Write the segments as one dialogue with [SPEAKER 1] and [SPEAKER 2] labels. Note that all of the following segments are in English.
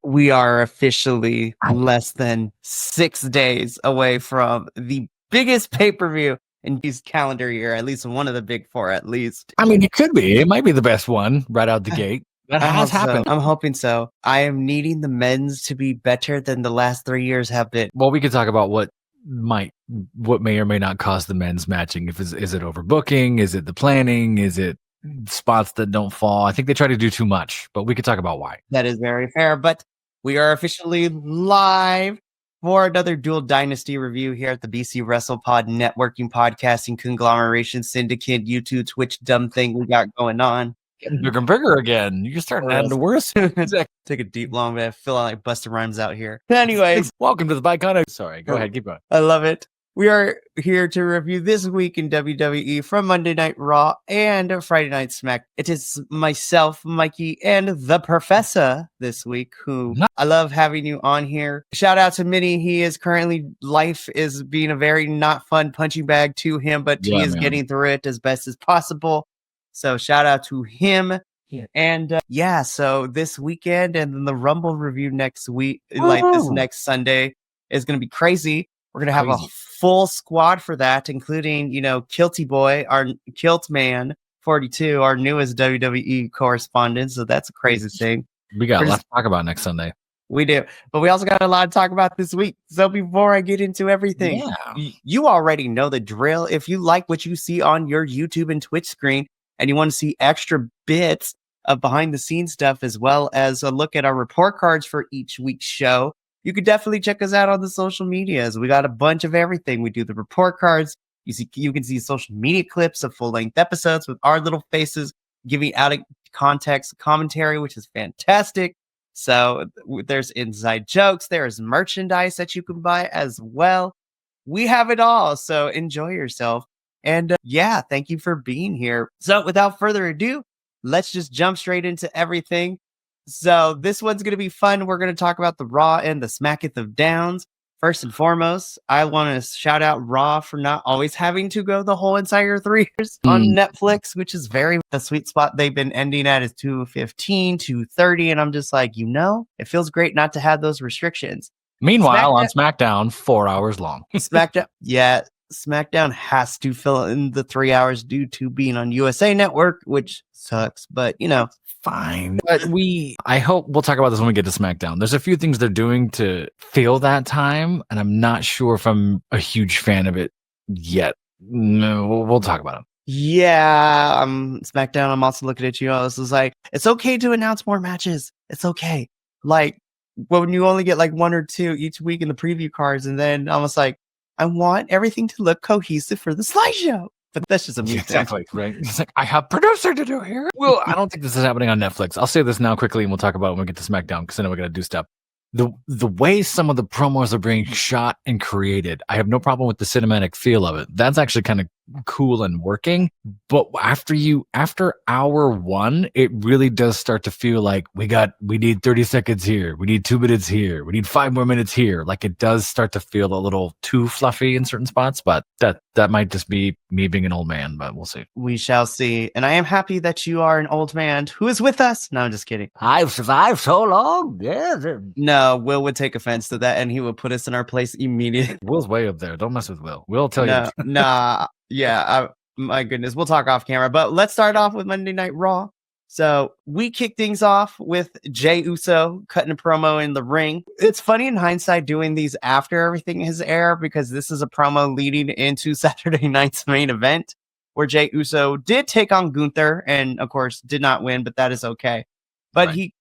[SPEAKER 1] We are officially less than 6 days away from the biggest pay-per-view in this calendar year, at least one of the big four, at least.
[SPEAKER 2] I mean, it could be. It might be the best one right out the gate. That has happened.
[SPEAKER 1] I'm hoping so. I am needing the men's to be better than the last 3 years have been.
[SPEAKER 2] Well, we could talk about what may or may not cause the men's matching. Is it overbooking? Is it the planning? Is it spots that don't fall? I think they try to do too much, but we could talk about why.
[SPEAKER 1] That is very fair, but we are officially live for another Dual Dynasty review here at the BC Wrestle Pod networking podcasting conglomeration syndicate YouTube Twitch dumb thing we got going on.
[SPEAKER 2] Getting bigger and bigger again. You're starting to add the worst.
[SPEAKER 1] Take a deep long breath. I feel like busting rhymes out here. Anyways,
[SPEAKER 2] welcome to the Biconic. Sorry, go ahead, keep going.
[SPEAKER 1] I love it. We are here to review this week in WWE from Monday Night Raw and Friday Night Smack. It is myself, Mikey, and the Professor this week, who I love having you on here. Shout out to Minnie. He is currently, life is being a very not fun punching bag to him, but he is getting through it as best as possible. So shout out to him. Yeah. And so this weekend and then the Rumble review next week, like this next Sunday, is going to be crazy. We're going to have a full squad for that, including, Kilty Boy, our Kilt Man 42, our newest WWE correspondent. So that's a crazy thing.
[SPEAKER 2] We got a lot to talk about next Sunday.
[SPEAKER 1] We do. But we also got a lot to talk about this week. So before I get into everything, you already know the drill. If you like what you see on your YouTube and Twitch screen and you want to see extra bits of behind the scenes stuff, as well as a look at our report cards for each week's show, you could definitely check us out on the social medias. We got a bunch of everything. We do the report cards. You can see social media clips of full-length episodes with our little faces giving out of context commentary, which is fantastic. So there's inside jokes. There's merchandise that you can buy as well. We have it all. So enjoy yourself. And thank you for being here. So without further ado, let's just jump straight into everything. So this one's going to be fun. We're going to talk about the Raw and the Smacketh of Downs. First and foremost, I want to shout out Raw for not always having to go the whole entire 3 years on Netflix, which is the sweet spot they've been ending at is 2:15, 2:30. And I'm just like, it feels great not to have those restrictions.
[SPEAKER 2] Meanwhile, on SmackDown, 4 hours long.
[SPEAKER 1] SmackDown has to fill in the 3 hours due to being on USA Network, which sucks, but
[SPEAKER 2] fine. But I hope we'll talk about this when we get to SmackDown. There's a few things they're doing to fill that time, and I'm not sure if I'm a huge fan of it yet. No, we'll talk about them.
[SPEAKER 1] Yeah, SmackDown, I'm also looking at you. This is like, it's okay to announce more matches. It's okay. Like, when you only get like 1 or 2 each week in the preview cards, and then almost like, I want everything to look cohesive for the slideshow. But that's just a me
[SPEAKER 2] exactly right. It's like, I have producer to do here. Well, I don't think this is happening on Netflix. I'll say this now quickly, and we'll talk about it when we get to SmackDown, because I know we got to do stuff. The way some of the promos are being shot and created, I have no problem with the cinematic feel of it. That's actually kind of cool and working. But after hour 1, it really does start to feel like we need 30 seconds here. We need 2 minutes here. We need 5 more minutes here. Like, it does start to feel a little too fluffy in certain spots, but that might just be me being an old man, but we'll see.
[SPEAKER 1] We shall see. And I am happy that you are an old man who is with us. No, I'm just kidding.
[SPEAKER 3] I've survived so long. Yeah.
[SPEAKER 1] No, Will would take offense to that, and he would put us in our place immediately.
[SPEAKER 2] Will's way up there. Don't mess with Will. We'll tell you.
[SPEAKER 1] Nah. Yeah, my goodness. We'll talk off camera, but let's start off with Monday Night Raw. So we kick things off with Jey Uso cutting a promo in the ring. It's funny in hindsight doing these after everything has aired, because this is a promo leading into Saturday night's main event, where Jey Uso did take on Gunther and, of course, did not win, but that is okay. But he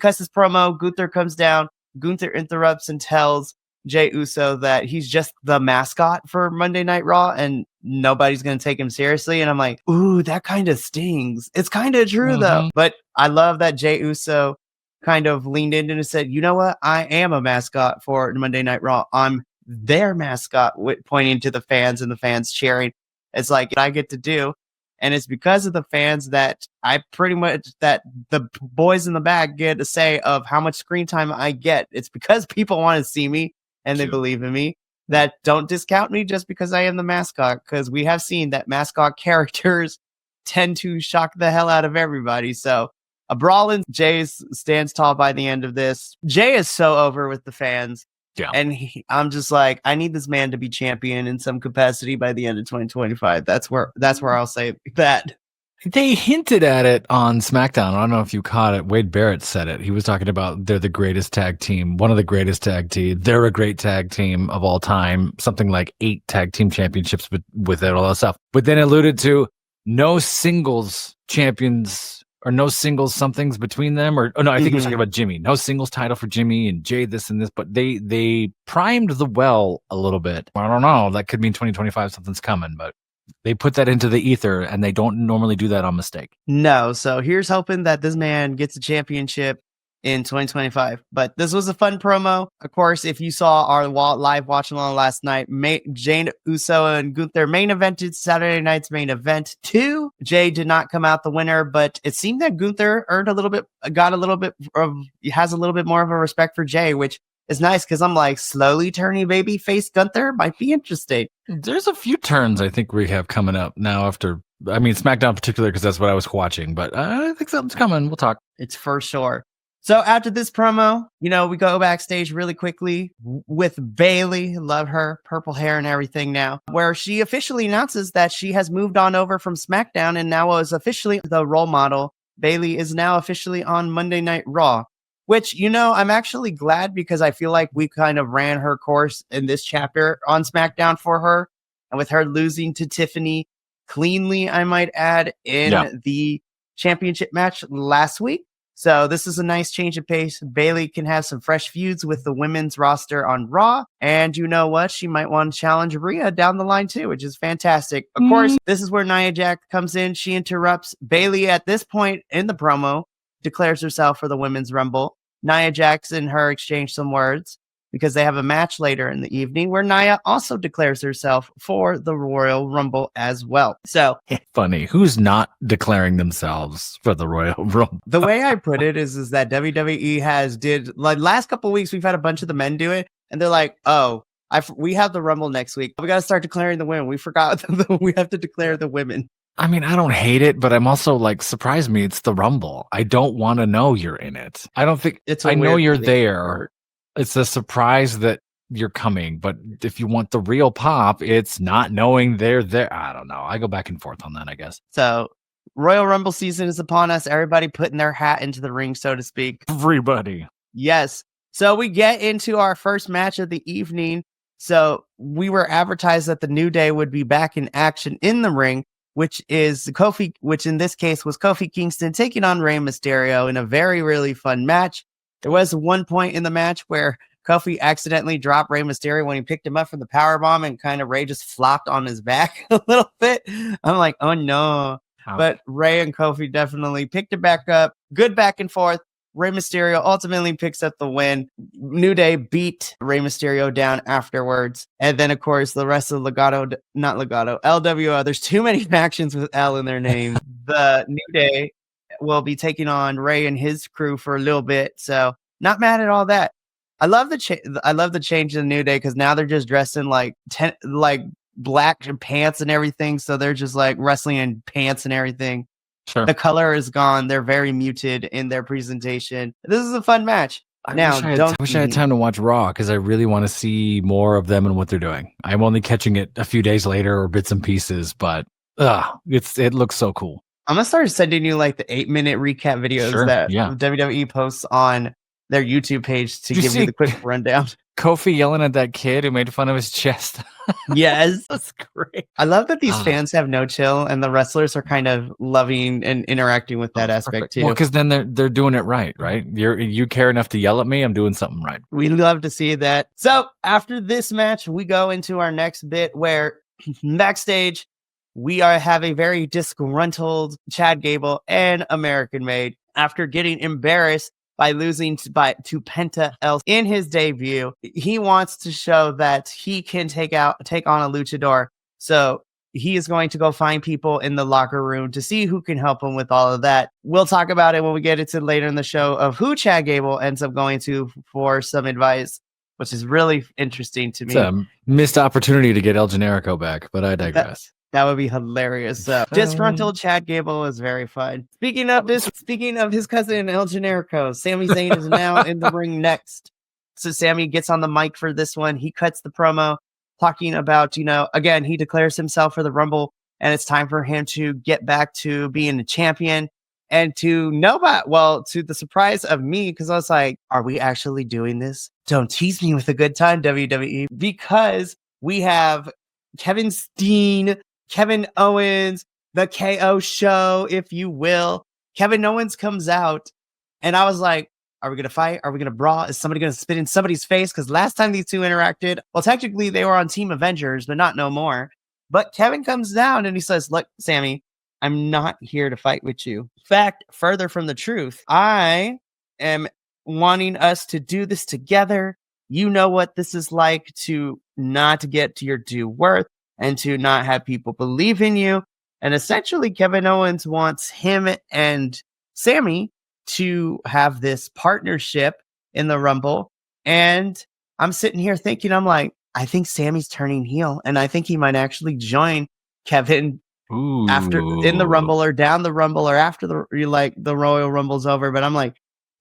[SPEAKER 1] cuts his promo. Gunther comes down. Gunther interrupts and tells Jey Uso that he's just the mascot for Monday Night Raw and nobody's going to take him seriously. And I'm like, ooh, that kind of stings. It's kind of true though. But I love that Jey Uso kind of leaned in and said, you know what? I am a mascot for Monday Night Raw. I'm their mascot, pointing to the fans and the fans cheering. It's like I get to do. And it's because of the fans that that the boys in the back get a say of how much screen time I get. It's because people want to see me and they believe in me, that don't discount me just because I am the mascot. Because we have seen that mascot characters tend to shock the hell out of everybody. So A brawl in Jay stands tall by the end of this. Jay is so over with the fans.
[SPEAKER 2] Yeah.
[SPEAKER 1] And I'm just like, I need this man to be champion in some capacity by the end of 2025. That's where I'll say that.
[SPEAKER 2] They hinted at it on SmackDown. I don't know if you caught it. Wade Barrett said it. He was talking about they're the greatest tag team, one of the greatest tag team. They're a great tag team of all time. Something like 8 tag team championships with it, all that stuff. But then alluded to no singles champions or no singles somethings between them. Or no, I think he was talking about Jimmy. No singles title for Jimmy and Jay, this and this. But they primed the well a little bit. I don't know. That could mean 2025 something's coming, but they put that into the ether, and they don't normally do that on mistake.
[SPEAKER 1] No, so here's hoping that this man gets a championship in 2025. But this was a fun promo. Of course, if you saw our live watch along last night, Jane Uso and Gunther main evented Saturday night's main event 2. Jay did not come out the winner, but it seemed that Gunther has a little bit more of a respect for Jay, which is nice because I'm like, slowly turning babyface Gunther might be interesting.
[SPEAKER 2] There's a few turns I think we have coming up now after, SmackDown in particular, because that's what I was watching, but I think something's coming. We'll talk.
[SPEAKER 1] It's for sure. So after this promo, we go backstage really quickly with Bayley. Love her purple hair and everything now, where she officially announces that she has moved on over from SmackDown and now is officially the role model. Bayley is now officially on Monday Night Raw. Which, I'm actually glad because I feel like we kind of ran her course in this chapter on SmackDown for her. And with her losing to Tiffany cleanly, I might add, in the championship match last week. So this is a nice change of pace. Bayley can have some fresh feuds with the women's roster on Raw. And you know what? She might want to challenge Rhea down the line too, which is fantastic. Of course, this is where Nia Jax comes in. She interrupts Bayley at this point in the promo, declares herself for the Women's Rumble. Nia Jax and her exchange some words because they have a match later in the evening where Nia also declares herself for the Royal Rumble as well. So
[SPEAKER 2] funny, who's not declaring themselves for the Royal Rumble?
[SPEAKER 1] The way I put it is that WWE did last couple of weeks. We've had a bunch of the men do it, and they're like, "Oh, we have the Rumble next week. We got to start declaring the women. We forgot we have to declare the women."
[SPEAKER 2] I don't hate it, but I'm also like, surprise me, it's the Rumble. I don't want to know you're in it. I don't think I know you're there. It's a surprise that you're coming, but if you want the real pop, it's not knowing they're there. I don't know. I go back and forth on that, I guess.
[SPEAKER 1] So Royal Rumble season is upon us. Everybody putting their hat into the ring, so to speak.
[SPEAKER 2] Everybody.
[SPEAKER 1] Yes. So we get into our first match of the evening. So we were advertised that the New Day would be back in action in the ring, which in this case was Kofi Kingston taking on Rey Mysterio in a very, really fun match. There was one point in the match where Kofi accidentally dropped Rey Mysterio when he picked him up from the powerbomb, and kind of Rey just flopped on his back a little bit. I'm like, oh no. But Rey and Kofi definitely picked it back up. Good back and forth. Rey Mysterio ultimately picks up the win. New Day beat Rey Mysterio down afterwards. And then, of course, the rest of LWO. There's too many factions with L in their name. The New Day will be taking on Rey and his crew for a little bit. So not mad at all that. I love the change in the New Day because now they're just dressed in like black pants and everything. So they're just like wrestling in pants and everything.
[SPEAKER 2] Sure.
[SPEAKER 1] The color is gone. They're very muted in their presentation. This is a fun match.
[SPEAKER 2] I wish I had time to watch Raw because I really want to see more of them and what they're doing. I'm only catching it a few days later or bits and pieces, but it looks so cool.
[SPEAKER 1] I'm gonna start sending you like the 8-minute recap videos that WWE posts on their YouTube page to give you the quick rundown.
[SPEAKER 2] Kofi yelling at that kid who made fun of his chest.
[SPEAKER 1] Yes.
[SPEAKER 2] That's great.
[SPEAKER 1] I love that these fans have no chill and the wrestlers are kind of loving and interacting with that aspect too.
[SPEAKER 2] Well, because then they're doing it right? You care enough to yell at me, I'm doing something right.
[SPEAKER 1] We love to see that. So after this match, we go into our next bit where backstage, we have a very disgruntled Chad Gable and American Made after getting embarrassed by losing to Penta El in his debut. He wants to show that he can take on a luchador. So he is going to go find people in the locker room to see who can help him with all of that. We'll talk about it when we get into later in the show of who Chad Gable ends up going to for some advice, which is really interesting to me.
[SPEAKER 2] It's a missed opportunity to get El Generico back, but I digress.
[SPEAKER 1] That would be hilarious. So, disgruntled Chad Gable is very fun. Speaking of his cousin El Generico, Sami Zayn is now in the ring next. So Sami gets on the mic for this one. He cuts the promo talking about, again, he declares himself for the Rumble, and it's time for him to get back to being a champion. And to the surprise of me, because I was like, are we actually doing this? Don't tease me with a good time, WWE, because we have Kevin Steen, Kevin Owens, the KO show, if you will. Kevin Owens comes out, and I was like, are we going to fight? Are we going to brawl? Is somebody going to spit in somebody's face? Because last time these two interacted, well, technically they were on Team Avengers, but not no more. But Kevin comes down and he says, look, Sami, I'm not here to fight with you. In fact, further from the truth, I am wanting us to do this together. You know what this is like to not get to your due worth and to not have people believe in you. And essentially, Kevin Owens wants him and Sami to have this partnership in the Rumble. And I'm sitting here thinking, I'm like, I think Sami's turning heel, and I think he might actually join Kevin after in the Rumble or down the Rumble or after the Royal Rumble's over. But I'm like,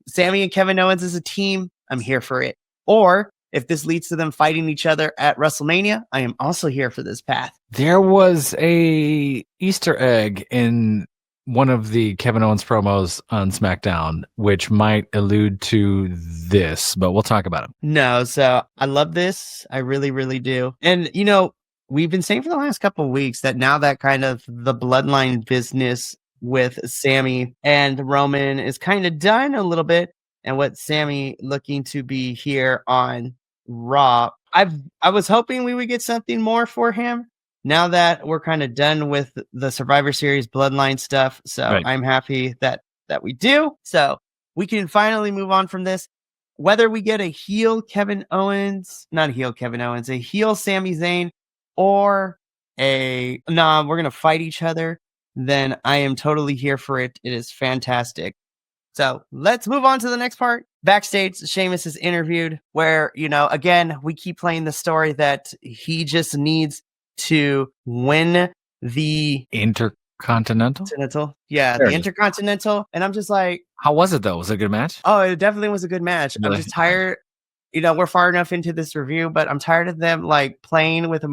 [SPEAKER 1] Sami and Kevin Owens as a team, I'm here for it. Or if this leads to them fighting each other at WrestleMania, I am also here for this path.
[SPEAKER 2] There was a Easter egg in one of the Kevin Owens promos on SmackDown, which might allude to this, but we'll talk about it.
[SPEAKER 1] No, so I love this. I really, really do. And, we've been saying for the last couple of weeks that now that kind of the bloodline business with Sami and Roman is kind of done a little bit, and what Sami looking to be here on Raw, I was hoping we would get something more for him now that we're kind of done with the Survivor Series bloodline stuff. So right. I'm happy that we do. So we can finally move on from this. Whether we get a heel Kevin Owens, a heel Sami Zayn, or we're going to fight each other, then I am totally here for it. It is fantastic. So let's move on to the next part. Backstage, Sheamus is interviewed where, again, we keep playing the story that he just needs to win the
[SPEAKER 2] Intercontinental.
[SPEAKER 1] Yeah, the Intercontinental. And I'm just like,
[SPEAKER 2] how was it though? Was it a good match?
[SPEAKER 1] Oh, it definitely was a good match. Really? I'm just tired. We're far enough into this review, but I'm tired of them playing with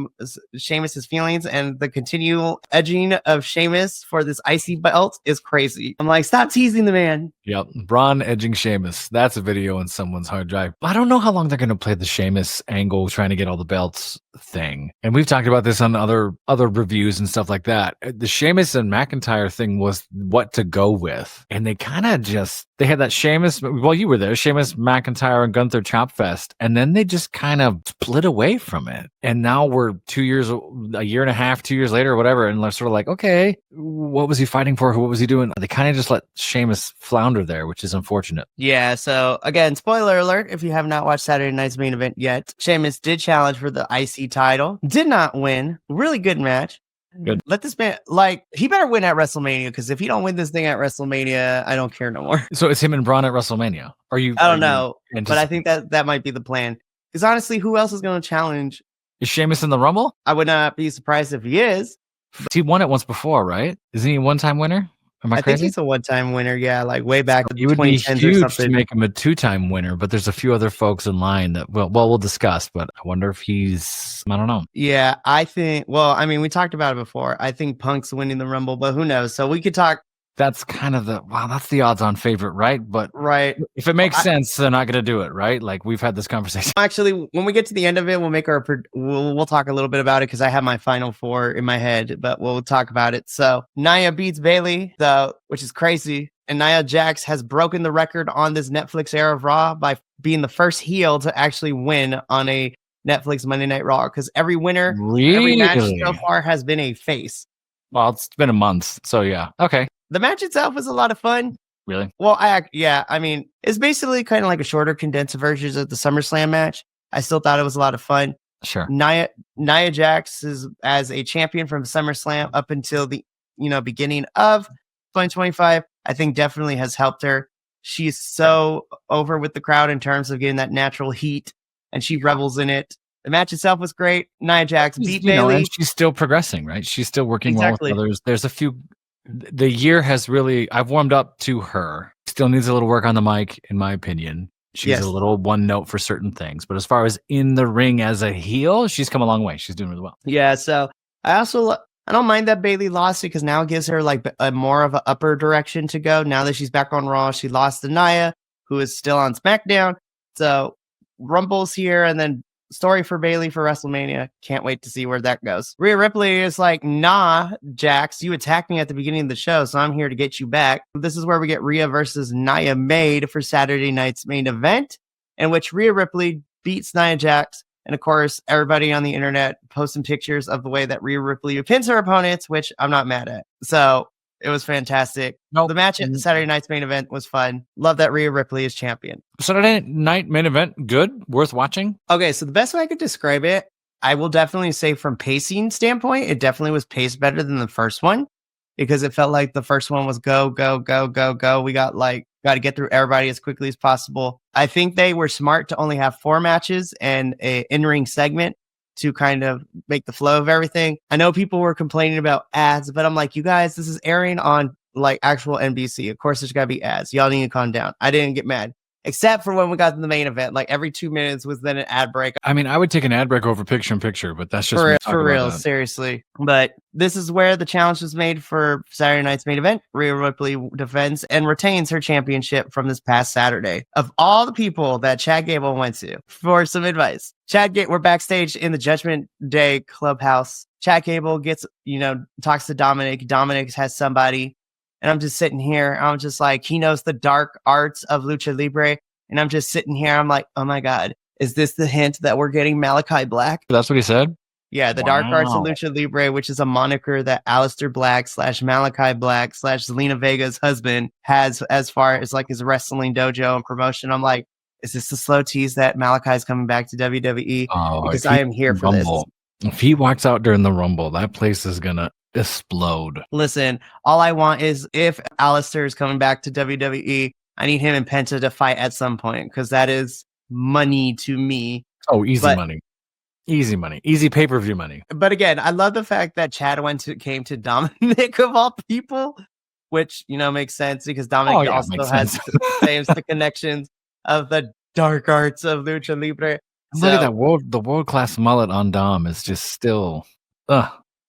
[SPEAKER 1] Sheamus's feelings, and the continual edging of Sheamus for this IC belt is crazy. I'm like, stop teasing the man.
[SPEAKER 2] Yep. Braun edging Sheamus. That's a video on someone's hard drive. I don't know how long they're going to play the Sheamus angle trying to get all the belts thing. And we've talked about this on other reviews and stuff like that. The Sheamus and McIntyre thing was what to go with. And they kind of they had that Sheamus, well, you were there, Sheamus, McIntyre, and Gunther Chop Fest. And then they just kind of split away from it. And now we're a year and a half, 2 years later or whatever. And they're sort of like, okay, what was he fighting for? What was he doing? They kind of just let Sheamus flounder there, which is unfortunate.
[SPEAKER 1] Yeah. So again, spoiler alert, if you have not watched Saturday night's main event yet, Sheamus did challenge for the IC title, did not win. Really good match.
[SPEAKER 2] Good.
[SPEAKER 1] Let this man, he better win at WrestleMania, because if he don't win this thing at WrestleMania, I don't care no more.
[SPEAKER 2] So it's him and Braun at WrestleMania? I
[SPEAKER 1] don't know, but I think that might be the plan. Because honestly, who else is going to challenge?
[SPEAKER 2] Is Sheamus in the Rumble?
[SPEAKER 1] I would not be surprised if he is.
[SPEAKER 2] He won it once before, right? Isn't he a one-time winner? Am I crazy?
[SPEAKER 1] Think he's a one-time winner, yeah, way back in
[SPEAKER 2] the 2010s. It would be huge to make him a two-time winner, but there's a few other folks in line that, we'll discuss, but I wonder if I don't know.
[SPEAKER 1] Yeah, I think, we talked about it before. I think Punk's winning the Rumble, but who knows? So we could talk.
[SPEAKER 2] That's kind of that's the odds-on favorite, right? But
[SPEAKER 1] right,
[SPEAKER 2] if it makes sense, they're not going to do it, right? We've had this conversation.
[SPEAKER 1] Actually, when we get to the end of it, we'll talk a little bit about it, because I have my final four in my head, but we'll talk about it. So Nia beats Bayley, which is crazy. And Nia Jax has broken the record on this Netflix era of Raw by being the first heel to actually win on a Netflix Monday Night Raw, because every winner, every match so far has been a face.
[SPEAKER 2] Well, it's been a month, so yeah. Okay.
[SPEAKER 1] The match itself was a lot of fun.
[SPEAKER 2] Really?
[SPEAKER 1] Well, it's basically kind of like a shorter, condensed version of the SummerSlam match. I still thought it was a lot of fun.
[SPEAKER 2] Sure.
[SPEAKER 1] Nia Jax is as a champion from SummerSlam up until the beginning of 2025. I think definitely has helped her. She's so over with the crowd in terms of getting that natural heat, and she revels in it. The match itself was great. Nia Jax beat Bayley.
[SPEAKER 2] And she's still progressing, right? She's still working well with others. There's a few. The year has really. I've warmed up to her. Still needs a little work on the mic, in my opinion. She's a little one note for certain things, but as far as in the ring as a heel, she's come a long way. She's doing really well.
[SPEAKER 1] Yeah. So I don't mind that Bayley lost it because now it gives her like a more of an upper direction to go. Now that she's back on Raw, she lost to Nia, who is still on SmackDown. So Rumble's here, and then story for Bayley for WrestleMania. Can't wait to see where that goes. Rhea Ripley is like, nah, Jax, you attacked me at the beginning of the show, so I'm here to get you back. This is where we get Rhea versus Nia Made for Saturday night's main event, in which Rhea Ripley beats Nia Jax. And of course, everybody on the internet posting pictures of the way that Rhea Ripley pins her opponents, which I'm not mad at. So it was fantastic. The match at the Saturday night's main event was fun. Love that Rhea Ripley is champion.
[SPEAKER 2] Saturday night main event, good, worth watching.
[SPEAKER 1] Okay, so the best way I could describe it, I will definitely say from pacing standpoint, it definitely was paced better than the first one because it felt like the first one was go, go, go, go, go. We got to get through everybody as quickly as possible. I think they were smart to only have 4 matches and an in-ring segment to kind of make the flow of everything. I know people were complaining about ads, but I'm like, you guys, this is airing on like actual NBC. Of course, there's got to be ads. Y'all need to calm down. I didn't get mad. Except for when we got to the main event, like every 2 minutes was then an ad break.
[SPEAKER 2] I mean, I would take an ad break over picture-in-picture, but that's just
[SPEAKER 1] for real, seriously. But this is where the challenge was made for Saturday night's main event. Rhea Ripley defends and retains her championship from this past Saturday. Of all the people that Chad Gable went to for some advice, we're backstage in the Judgment Day clubhouse. Chad Gable talks to Dominic. Dominic has somebody. And I'm just sitting here. I'm just like, he knows the dark arts of Lucha Libre. And I'm just sitting here. I'm like, oh my God, is this the hint that we're getting Malachi Black?
[SPEAKER 2] That's what he said?
[SPEAKER 1] Yeah, the dark arts of Lucha Libre, which is a moniker that Aleister Black / Malachi Black / Zelina Vega's husband has as far as like his wrestling dojo and promotion. I'm like, is this the slow tease that Malachi's coming back to WWE? Because I am here for this.
[SPEAKER 2] If he walks out during the Rumble, that place is going to explode.
[SPEAKER 1] Listen, all I want is if Aleister is coming back to WWE, I need him and Penta to fight at some point because that is money to me.
[SPEAKER 2] Oh, money. Easy money. Easy pay-per-view money.
[SPEAKER 1] But again, I love the fact that Chad came to Dominic of all people, which, makes sense because Dominic also has the connections of the dark arts of Lucha Libre.
[SPEAKER 2] Look at that the world-class mullet on Dom is just still,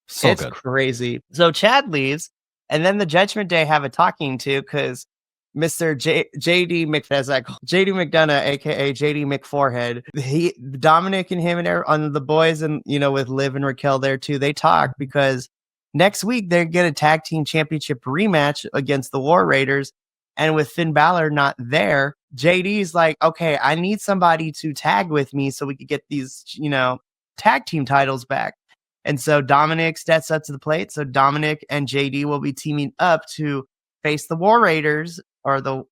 [SPEAKER 2] so
[SPEAKER 1] it's
[SPEAKER 2] good.
[SPEAKER 1] Crazy. So Chad leaves, and then the Judgment Day have a talking to because Mr. JD McDonough, aka JD McForehead, Dominic and him and on the boys, and with Liv and Raquel there too. They talk because next week they're get a tag team championship rematch against the War Raiders, and with Finn Balor not there, JD's like, okay, I need somebody to tag with me so we could get these tag team titles back. And so Dominic steps up to the plate. So Dominic and JD will be teaming up to face the War Raiders the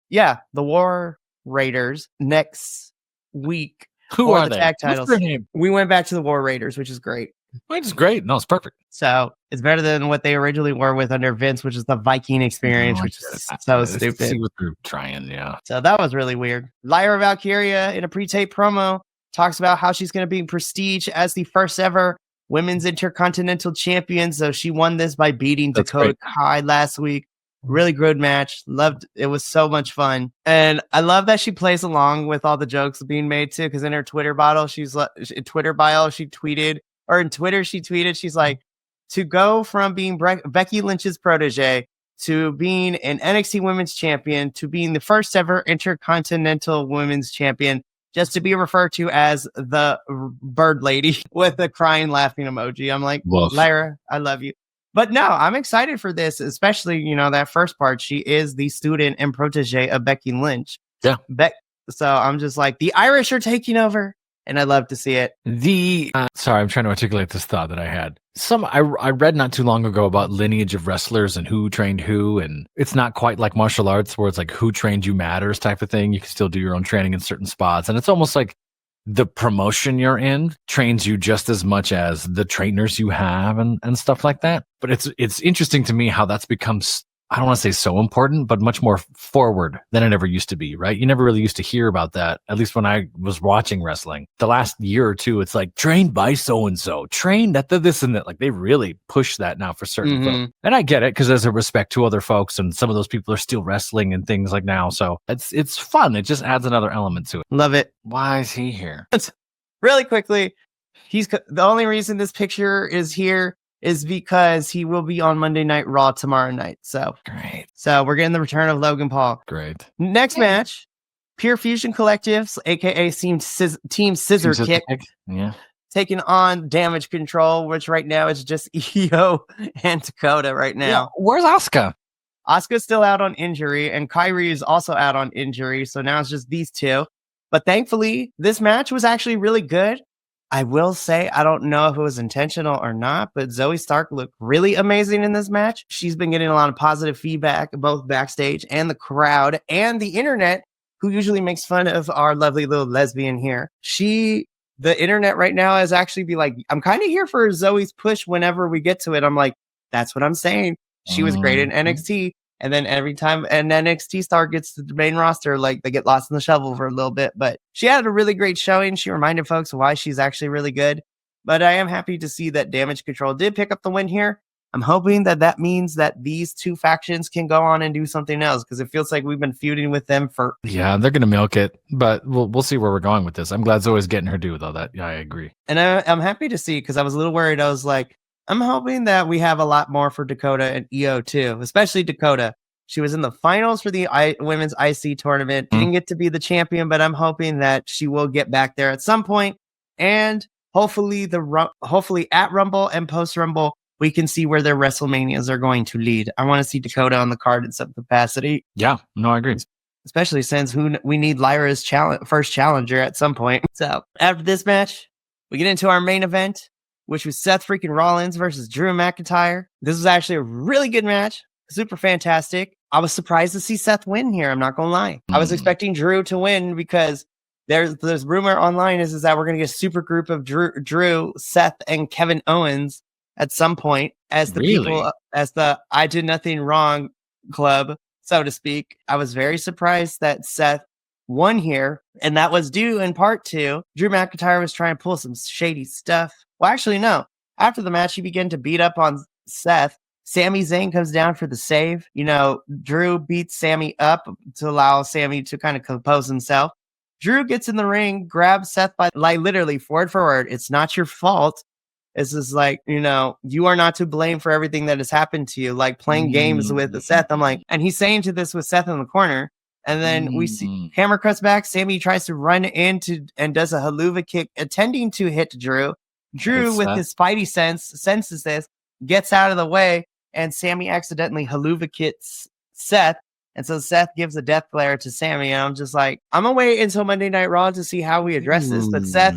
[SPEAKER 1] War Raiders next week.
[SPEAKER 2] Who are
[SPEAKER 1] the
[SPEAKER 2] they?
[SPEAKER 1] tag titles.
[SPEAKER 2] What's their name?
[SPEAKER 1] We went back to the War Raiders, which is great.
[SPEAKER 2] It's great. No, it's perfect.
[SPEAKER 1] So it's better than what they originally were with under Vince, which is the Viking experience, which is so stupid.
[SPEAKER 2] See what they're trying, yeah.
[SPEAKER 1] So that was really weird. Lyra Valkyria in a pre-tape promo talks about how she's going to be in Prestige as the first ever Women's Intercontinental Champion. So she won this by beating Dakota Kai last week. Really good match. Loved it. Was so much fun. And I love that she plays along with all the jokes being made too. Because in her Twitter bio, she tweeted, she's like, to go from being Becky Lynch's protege to being an NXT Women's Champion to being the first ever Intercontinental Women's Champion, just to be referred to as the Bird Lady with a crying, laughing emoji. I'm like, Lyra, I love you. But no, I'm excited for this, especially, that first part. She is the student and protege of Becky Lynch.
[SPEAKER 2] Yeah.
[SPEAKER 1] So I'm just like, the Irish are taking over, and I love to see it.
[SPEAKER 2] Sorry, I'm trying to articulate this thought that I had. I read not too long ago about lineage of wrestlers and who trained who, and it's not quite like martial arts where it's like who trained you matters type of thing. You can still do your own training in certain spots, and it's almost like the promotion you're in trains you just as much as the trainers you have and stuff like that. But it's interesting to me how that's become I don't want to say so important, but much more forward than it ever used to be, right? You never really used to hear about that, at least when I was watching wrestling. The last year or two, it's like trained by so-and-so, trained at the this and that. Like they really push that now for certain folks. And I get it because there's a respect to other folks and some of those people are still wrestling and things like now. So it's fun. It just adds another element to it.
[SPEAKER 1] Love it.
[SPEAKER 2] Why is he here?
[SPEAKER 1] Really quickly, the only reason this picture is here is because he will be on Monday Night Raw tomorrow night. So
[SPEAKER 2] great.
[SPEAKER 1] So we're getting the return of Logan Paul.
[SPEAKER 2] Great.
[SPEAKER 1] Next match, Pure Fusion Collectives, aka Team Scissor Kick.
[SPEAKER 2] Yeah.
[SPEAKER 1] Taking on Damage Control, which right now is just Io and Dakota right now.
[SPEAKER 2] Yeah, where's Asuka?
[SPEAKER 1] Asuka's still out on injury, and Kairi is also out on injury. So now it's just these two. But thankfully, this match was actually really good. I will say, I don't know if it was intentional or not, but Zoe Stark looked really amazing in this match. She's been getting a lot of positive feedback, both backstage and the crowd and the internet, who usually makes fun of our lovely little lesbian here. The internet right now is actually be like, I'm kind of here for Zoe's push whenever we get to it. I'm like, that's what I'm saying. She was great in NXT. And then every time an NXT star gets to the main roster, like they get lost in the shovel for a little bit. But she had a really great showing. She reminded folks why she's actually really good. But I am happy to see that Damage Control did pick up the win here. I'm hoping that means that these two factions can go on and do something else, because it feels like we've been feuding with them for...
[SPEAKER 2] Yeah, they're going to milk it, but we'll see where we're going with this. I'm glad Zoe's getting her due, though. I agree.
[SPEAKER 1] And I'm happy to see, because I was a little worried. I was like, I'm hoping that we have a lot more for Dakota and Io too, especially Dakota. She was in the finals for the women's IC tournament. Didn't get to be the champion, but I'm hoping that she will get back there at some point. And hopefully at Rumble and post Rumble, we can see where their WrestleManias are going to lead. I want to see Dakota on the card in some capacity.
[SPEAKER 2] Yeah, no, I agree.
[SPEAKER 1] Especially since we need Lyra's first challenger at some point. So after this match, we get into our main event, which was Seth freaking Rollins versus Drew McIntyre. This was actually a really good match. Super fantastic. I was surprised to see Seth win here. I'm not going to lie. I was expecting Drew to win because there's rumor online is that we're going to get a super group of Drew, Seth, and Kevin Owens at some point as the people, as the I did nothing wrong club, so to speak. I was very surprised that Seth won here, and that was due in part to Drew McIntyre was trying to pull some shady stuff. Well, actually, no. After the match, he began to beat up on Seth. Sami Zayn comes down for the save. You know, Drew beats Sami up to allow Sami to kind of compose himself. Drew gets in the ring, grabs Seth by, like, literally word for word, it's not your fault. This is like, you know, you are not to blame for everything that has happened to you. Like playing games with Seth. I'm like, and he's saying to this with Seth in the corner. And then we see camera cuts back. Sami tries to run into and does a haluva kick, intending to hit Drew. Drew, with his spidey senses this, gets out of the way. And Sami accidentally haluva kicks Seth. And so Seth gives a death glare to Sami. And I'm just like, I'm going to wait until Monday Night Raw to see how we address this. But Seth,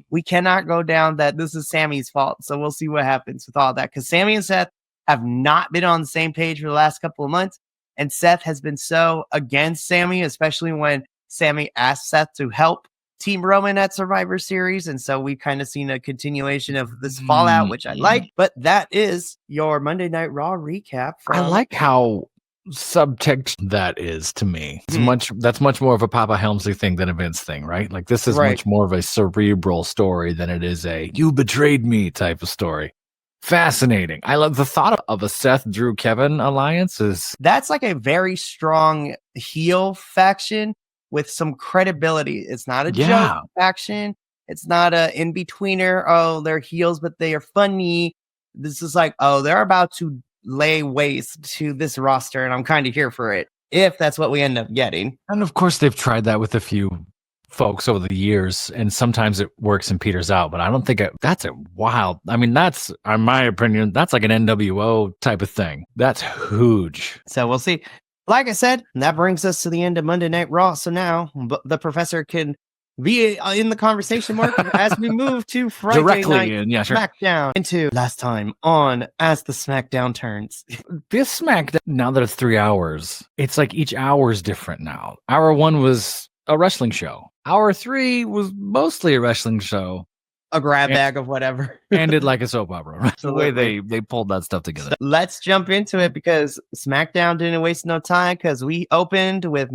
[SPEAKER 1] we cannot go down that this is Sami's fault. So we'll see what happens with all that. Because Sami and Seth have not been on the same page for the last couple of months. And Seth has been so against Sami, especially when Sami asked Seth to help Team Roman at Survivor Series. And so we've kind of seen a continuation of this fallout, which I like. But that is your Monday Night Raw recap.
[SPEAKER 2] I like how subtext that is to me. That's much more of a Papa Helmsley thing than a Vince thing, right? Like this is much more of a cerebral story than it is a you betrayed me type of story. Fascinating. I love the thought of a Seth Drew Kevin alliance.
[SPEAKER 1] That's like a very strong heel faction with some credibility. It's not a joke faction. It's not a in-betweener. Oh, they're heels, but they are funny. This is like, oh, they're about to lay waste to this roster, and I'm kind of here for it, if that's what we end up getting.
[SPEAKER 2] And of course, they've tried that with a few folks over the years, and sometimes it works and peters out, but I don't think that's a wild. I mean, that's, in my opinion, that's like an NWO type of thing. That's huge.
[SPEAKER 1] So we'll see. Like I said, that brings us to the end of Monday Night Raw. So now the professor can be in the conversation more as we move to Friday
[SPEAKER 2] directly
[SPEAKER 1] night SmackDown into last time on As the SmackDown Turns.
[SPEAKER 2] This SmackDown, now that it's 3 hours, it's like each hour is different now. Hour 1 was a wrestling show. Hour 3 was mostly a wrestling show.
[SPEAKER 1] a grab bag of whatever.
[SPEAKER 2] Ended like a soap opera. Right? The way they pulled that stuff together.
[SPEAKER 1] So let's jump into it because SmackDown didn't waste no time because we opened with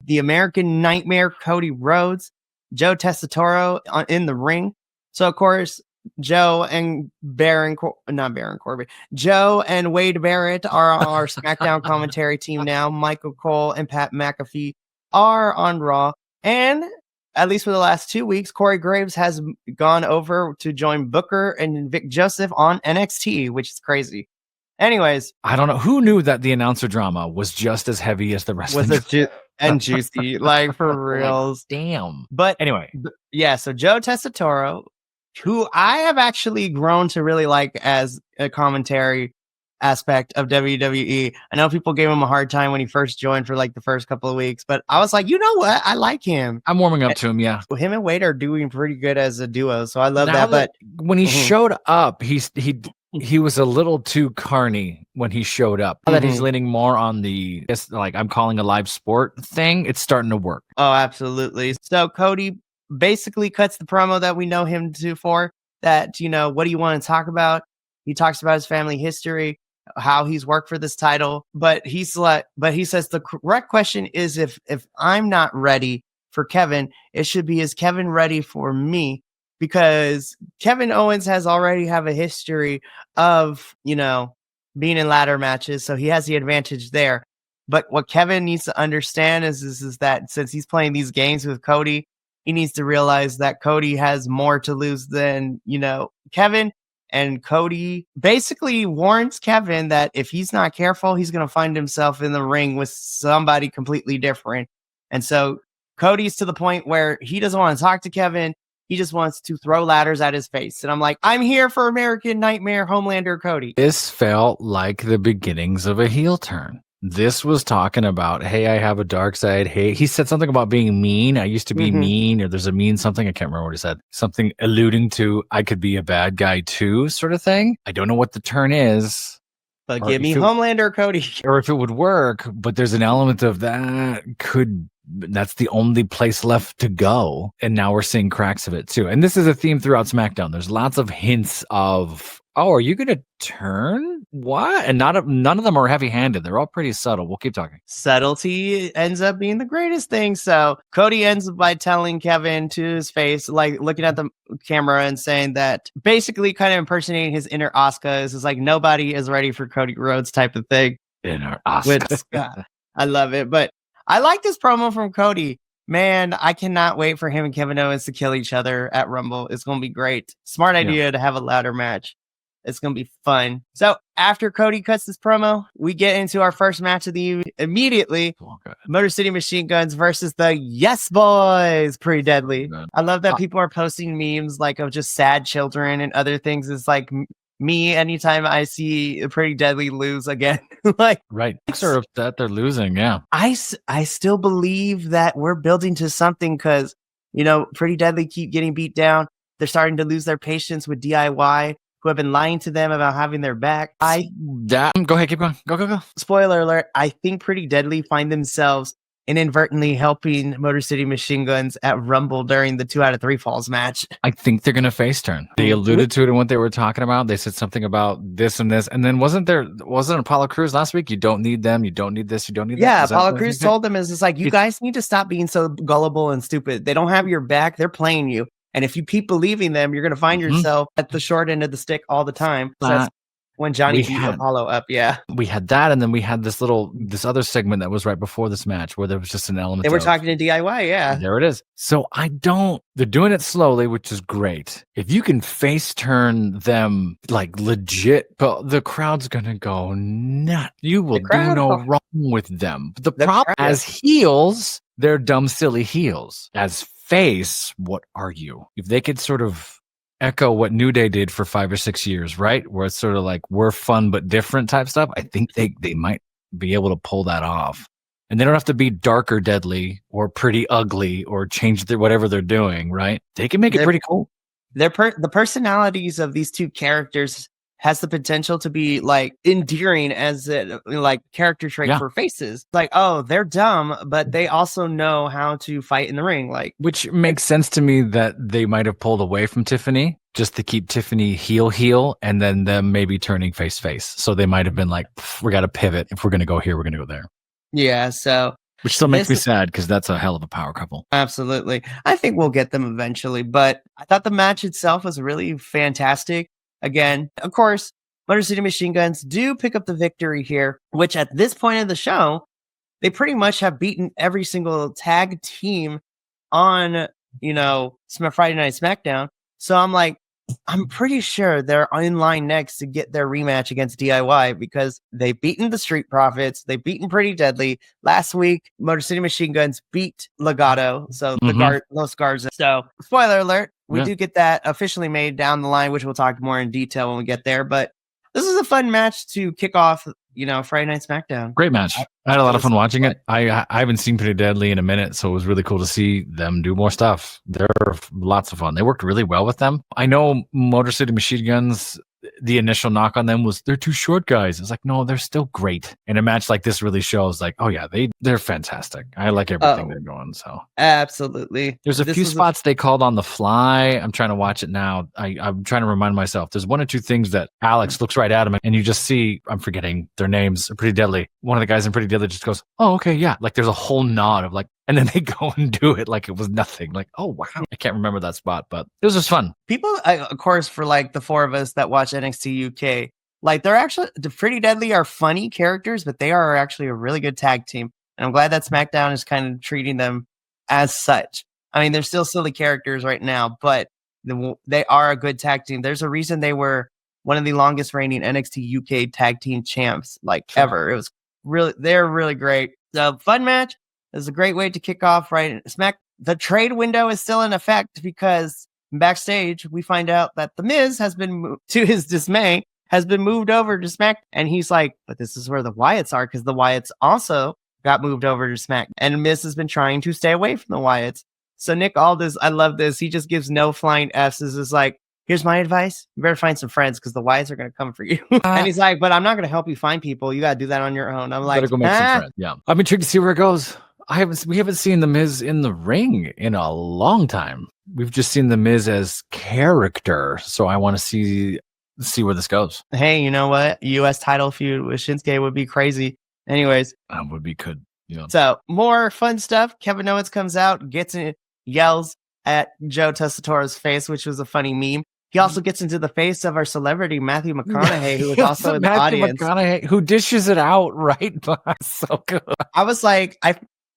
[SPEAKER 1] the American Nightmare, Cody Rhodes, Joe Tessitore in the ring. So of course, Joe and Joe and Wade Barrett are our SmackDown commentary team now. Michael Cole and Pat McAfee are on Raw. And at least for the last 2 weeks, Corey Graves has gone over to join Booker and Vic Joseph on NXT, which is crazy. Anyways.
[SPEAKER 2] I don't know. Who knew that the announcer drama was just as heavy as the wrestling?
[SPEAKER 1] And juicy, like for reals.
[SPEAKER 2] Like, damn.
[SPEAKER 1] But
[SPEAKER 2] anyway.
[SPEAKER 1] Yeah, so Joe Tessitore, who I have actually grown to really like as a commentary aspect of WWE. I know people gave him a hard time when he first joined for like the first couple of weeks, but I was like, you know what? I like him.
[SPEAKER 2] I'm warming up to him, yeah.
[SPEAKER 1] Him and Wade are doing pretty good as a duo, so I love that. But
[SPEAKER 2] when he showed up, he was a little too carny when he showed up. Now that he's leaning more on the, like I'm calling a live sport thing, it's starting to work.
[SPEAKER 1] Oh, absolutely. So Cody basically cuts the promo that we know him for that, what do you want to talk about? He talks about his family history, how he's worked for this title, but he says the correct question is if I'm not ready for Kevin, it should be, is Kevin ready for me? Because Kevin Owens has already have a history of, being in ladder matches. So he has the advantage there. But what Kevin needs to understand is that since he's playing these games with Cody, he needs to realize that Cody has more to lose than, Kevin. And Cody basically warns Kevin that if he's not careful, he's going to find himself in the ring with somebody completely different. And so Cody's to the point where he doesn't want to talk to Kevin. He just wants to throw ladders at his face. And I'm like, I'm here for American Nightmare Homelander Cody.
[SPEAKER 2] This felt like the beginnings of a heel turn. This was talking about, hey, I have a dark side. Hey, he said something about being mean. I used to be mean, or there's a mean something. I can't remember what he said. Something alluding to I could be a bad guy too, sort of thing. I don't know what the turn is.
[SPEAKER 1] But give me Homelander Cody.
[SPEAKER 2] Or if it would work, but there's an element of that's the only place left to go. And now we're seeing cracks of it too. And this is a theme throughout SmackDown. There's lots of hints of, oh, are you going to turn? What? And none of them are heavy-handed. They're all pretty subtle. We'll keep talking.
[SPEAKER 1] Subtlety ends up being the greatest thing. So Cody ends by telling Kevin to his face, like looking at the camera and saying that, basically kind of impersonating his inner Asuka. Is like nobody is ready for Cody Rhodes type of thing.
[SPEAKER 2] Inner Asuka.
[SPEAKER 1] I love it. But I like this promo from Cody. Man, I cannot wait for him and Kevin Owens to kill each other at Rumble. It's going to be great. Smart idea to have a ladder match. It's going to be fun. So after Cody cuts this promo, we get into our first match of the immediately. Motor City Machine Guns versus the Yes Boys. Pretty deadly. I love that people are posting memes like of just sad children and other things. It's like me anytime I see Pretty Deadly lose again. Like,
[SPEAKER 2] right. Folks are upset they're losing. Yeah.
[SPEAKER 1] I still believe that we're building to something because, Pretty Deadly keep getting beat down. They're starting to lose their patience with DIY. Who have been lying to them about having their back.
[SPEAKER 2] Go ahead, keep going. Go.
[SPEAKER 1] Spoiler alert, I think Pretty Deadly find themselves inadvertently helping Motor City Machine Guns at Rumble during the 2 out of 3 falls match.
[SPEAKER 2] I think they're going to face turn. They alluded to it in what they were talking about. They said something about this and this. And then wasn't Apollo Crews last week? You don't need them. You don't need this. You don't need that.
[SPEAKER 1] Yeah, Apollo Crews told them, it's like, you guys need to stop being so gullible and stupid. They don't have your back. They're playing you. And if you keep believing them, you're going to find yourself at the short end of the stick all the time. So that's when Johnny beat Apollo up. Yeah. We
[SPEAKER 2] had that. And then we had this other segment that was right before this match where there was just an element.
[SPEAKER 1] They were talking to DIY. Yeah.
[SPEAKER 2] There it is. So they're doing it slowly, which is great. If you can face turn them like legit, but the crowd's going to go nuts. You will do no wrong with them. But the problem as heels, they're dumb, silly heels. As face, what are you? If they could sort of echo what New Day did for 5 or 6 years, right? Where it's sort of like we're fun but different type stuff. I think they might be able to pull that off. And they don't have to be dark or deadly or pretty ugly or change whatever they're doing, right? They can make it pretty cool.
[SPEAKER 1] The personalities of these two characters has the potential to be like endearing as a like character trait for faces. Like, oh, they're dumb, but they also know how to fight in the ring. Like,
[SPEAKER 2] which makes sense to me that they might have pulled away from Tiffany just to keep Tiffany heel, and then them maybe turning face. So they might have been like, we got to pivot. If we're going to go here, we're going to go there.
[SPEAKER 1] Yeah, so
[SPEAKER 2] which still makes me sad because that's a hell of a power couple.
[SPEAKER 1] Absolutely. I think we'll get them eventually, but I thought the match itself was really fantastic. Again, of course, Motor City Machine Guns do pick up the victory here, which at this point of the show, they pretty much have beaten every single tag team on, Friday Night SmackDown. So I'm like, I'm pretty sure they're in line next to get their rematch against DIY because they've beaten the Street Profits. They've beaten Pretty Deadly. Last week, Motor City Machine Guns beat Legado. So Los Garza. So spoiler alert, we do get that officially made down the line, which we'll talk more in detail when we get there. But this is a fun match to kick off, Friday Night SmackDown.
[SPEAKER 2] Great match. I had a lot of fun watching it. I haven't seen Pretty Deadly in a minute, so it was really cool to see them do more stuff. They're lots of fun. They worked really well with them. I know Motor City Machine Guns, the initial knock on them was they're too short guys. It's like, no, they're still great. And a match like this really shows like, oh yeah, they're fantastic. I like everything they're going. So
[SPEAKER 1] absolutely.
[SPEAKER 2] There's a few spots they called on the fly. I'm trying to watch it now. I'm trying to remind myself. There's one or two things that Alex looks right at him and you just see, I'm forgetting their names, Pretty Deadly. One of the guys in Pretty Deadly just goes, oh, okay, yeah. Like there's a whole nod of like, and then they go and do it like it was nothing. Like, oh, wow. I can't remember that spot, but it was just fun.
[SPEAKER 1] People, of course, for like the four of us that watch NXT UK, like they're actually, the Pretty Deadly are funny characters, but they are actually a really good tag team. And I'm glad that SmackDown is kind of treating them as such. I mean, they're still silly characters right now, but they are a good tag team. There's a reason they were one of the longest reigning NXT UK tag team champs ever. It was they're really great. So fun match. It was a great way to kick off the trade window is still in effect because backstage we find out that The Miz has been moved, to his dismay, has been moved over to Smack. And he's like, but this is where the Wyatts are because the Wyatts also got moved over to Smack. And Miz has been trying to stay away from the Wyatts. So Nick Aldis, I love this. He just gives no flying F's. This is like, here's my advice. You better find some friends because the Wyatts are going to come for you. And he's like, but I'm not going to help you find people. You got to do that on your own. I'm like,
[SPEAKER 2] better go make some friends. Yeah. I'm intrigued to see where it goes. We haven't seen The Miz in the ring in a long time. We've just seen The Miz as character. So I want to see where this goes.
[SPEAKER 1] Hey, you know what? US title feud with Shinsuke would be crazy. Anyways.
[SPEAKER 2] Would be good. Yeah.
[SPEAKER 1] So more fun stuff. Kevin Owens comes out, yells at Joe Tessitore's face, which was a funny meme. He also gets into the face of our celebrity, Matthew McConaughey, who was also in the audience.
[SPEAKER 2] Matthew McConaughey, who dishes it out right by. So good.
[SPEAKER 1] I was like,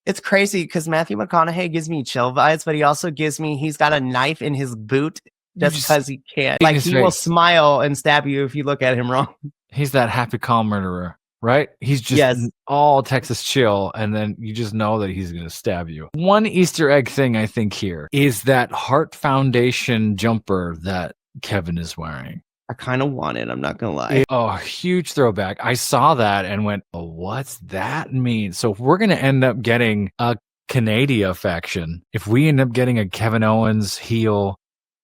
[SPEAKER 1] it's crazy because Matthew McConaughey gives me chill vibes, but he also gives me, he's got a knife in his boot just because he can't. Like, he will smile and stab you if you look at him wrong.
[SPEAKER 2] He's that happy, calm murderer, right? He's just all Texas chill, and then you just know that he's going to stab you. One Easter egg thing I think here is that Heart Foundation jumper that Kevin is wearing.
[SPEAKER 1] I kind of want it. I'm not going to lie.
[SPEAKER 2] Oh, huge throwback. I saw that and went, oh, what's that mean? So if we're going to end up getting a Canada faction, if we end up getting a Kevin Owens heel,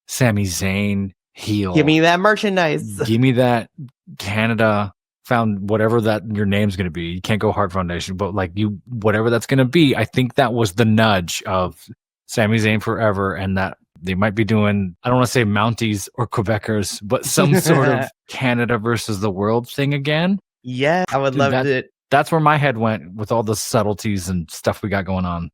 [SPEAKER 2] Sami Zayn heel.
[SPEAKER 1] Give me that merchandise.
[SPEAKER 2] Give me that Canada found whatever that your name's going to be. You can't go Heart Foundation, but like whatever that's going to be. I think that was the nudge of Sami Zayn forever, and that they might be doing, I don't want to say Mounties or Quebecers, but some sort of Canada versus the world thing again.
[SPEAKER 1] Yeah, I would love it.
[SPEAKER 2] That's where my head went with all the subtleties and stuff we got going on.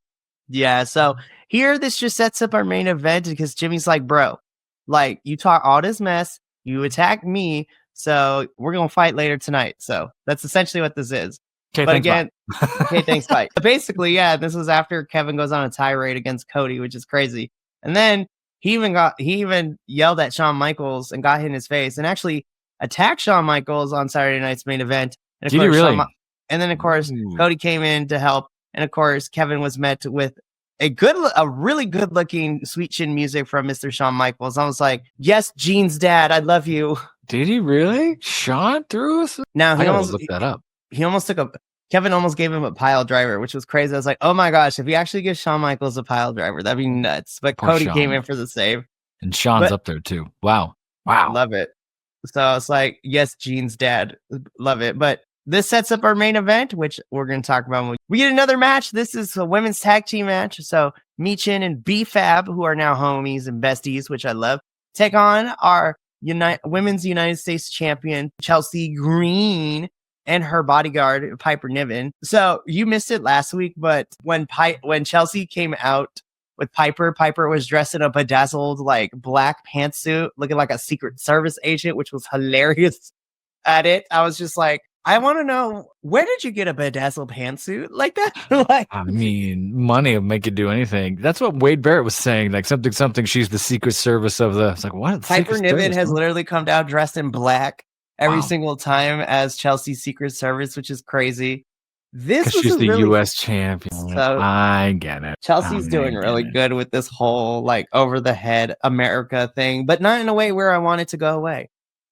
[SPEAKER 1] Yeah, so here this just sets up our main event because Jimmy's like, bro, like you talk all this mess, you attack me, so we're going to fight later tonight. So that's essentially what this is.
[SPEAKER 2] Okay,
[SPEAKER 1] but
[SPEAKER 2] thanks,
[SPEAKER 1] again, okay, thanks, bye. Basically, yeah, this was after Kevin goes on a tirade against Cody, which is crazy. And then he even yelled at Shawn Michaels and got hit in his face and actually attacked Shawn Michaels on Saturday night's main event. And
[SPEAKER 2] Did he really?
[SPEAKER 1] And then, of course, Cody came in to help. And, of course, Kevin was met with a really good-looking Sweet Chin music from Mr. Shawn Michaels. I was like, yes, Gene's dad, I love you.
[SPEAKER 2] Did he really? Shawn threw us?
[SPEAKER 1] Now,
[SPEAKER 2] I almost looked that up.
[SPEAKER 1] Kevin almost gave him a pile driver, which was crazy. I was like, oh my gosh, if he actually gives Shawn Michaels a pile driver, that'd be nuts. But Cody came in for the save.
[SPEAKER 2] And Shawn's up there too. Wow.
[SPEAKER 1] Love it. So it's like, yes, Gene's dad. Love it. But this sets up our main event, which we're going to talk about when we get another match. This is a women's tag team match. So Michin and B-Fab, who are now homies and besties, which I love. take on our women's United States champion, Chelsea Green, and her bodyguard, Piper Niven. So you missed it last week, but when Chelsea came out with Piper was dressed in a bedazzled like black pantsuit, looking like a Secret Service agent, which was hilarious at it. I was just like, I want to know, where did you get a bedazzled pantsuit like that? Like,
[SPEAKER 2] I mean, money will make you do anything. That's what Wade Barrett was saying. Like something. She's the Secret Service of the. It's like what?
[SPEAKER 1] Piper Niven has literally come down dressed in black every single time as Chelsea's Secret Service, which is crazy. This was
[SPEAKER 2] she's the
[SPEAKER 1] really
[SPEAKER 2] U.S. champion. So I get it.
[SPEAKER 1] Chelsea's doing really good with this whole like over the head America thing, but not in a way where I want it to go away.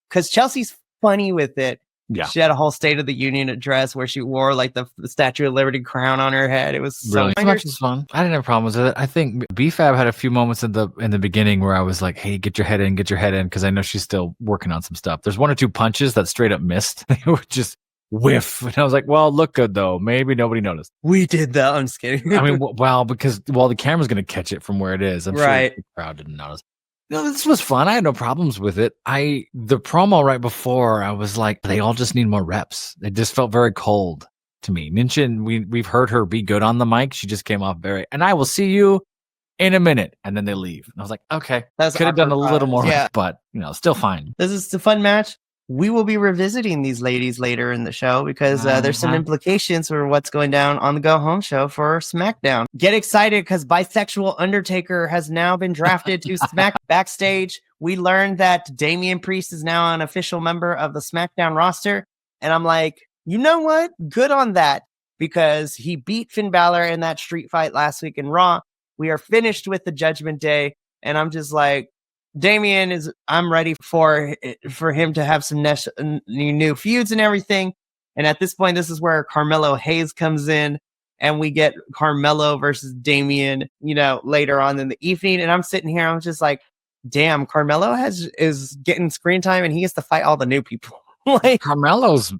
[SPEAKER 1] Because Chelsea's funny with it.
[SPEAKER 2] Yeah.
[SPEAKER 1] She had a whole State of the Union address where she wore like the Statue of Liberty crown on her head. It was
[SPEAKER 2] really so much fun. I didn't have problems with it. I think BFAB had a few moments in the beginning where I was like, "Hey, get your head in," because I know she's still working on some stuff. There's one or two punches that straight up missed. They were just whiff, and I was like, "Well, look good though. Maybe nobody noticed."
[SPEAKER 1] We did that. I'm just kidding.
[SPEAKER 2] I mean, because the camera's gonna catch it from where it is. I'm sure the crowd didn't notice. No, this was fun. I had no problems with it. The promo right before, I was like, they all just need more reps. It just felt very cold to me. Minchin, we've heard her be good on the mic. She just came off and I will see you in a minute. And then they leave. And I was like, okay, could have done a little more, but still fine.
[SPEAKER 1] This is a fun match. We will be revisiting these ladies later in the show because there's some implications for what's going down on the Go Home show for SmackDown. Get excited because bisexual Undertaker has now been drafted to Smack. Backstage, we learned that Damian Priest is now an official member of the SmackDown roster. And I'm like, you know what? Good on that because he beat Finn Balor in that street fight last week in Raw. We are finished with the Judgment Day. And I'm just like, Damian I'm ready for him to have some new feuds and everything. And at this point, this is where Carmelo Hayes comes in and we get Carmelo versus Damian, later on in the evening. And I'm sitting here, I'm just like, damn, Carmelo is getting screen time and he gets to fight all the new people.
[SPEAKER 2] Like Carmelo's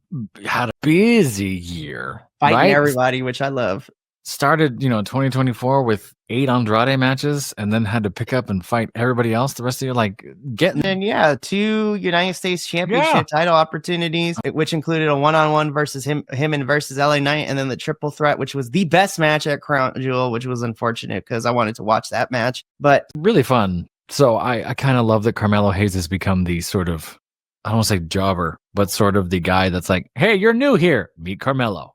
[SPEAKER 2] had a busy year.
[SPEAKER 1] Fighting everybody, which I love.
[SPEAKER 2] Started, 2024 with 8 Andrade matches and then had to pick up and fight everybody else the rest of the year,
[SPEAKER 1] And 2 United States Championship title opportunities, which included a one-on-one versus him and versus LA Knight, and then the triple threat, which was the best match at Crown Jewel, which was unfortunate because I wanted to watch that match, but
[SPEAKER 2] really fun. So I kind of love that Carmelo Hayes has become the sort of, I don't want to say jobber, but sort of the guy that's like, hey, you're new here, meet Carmelo.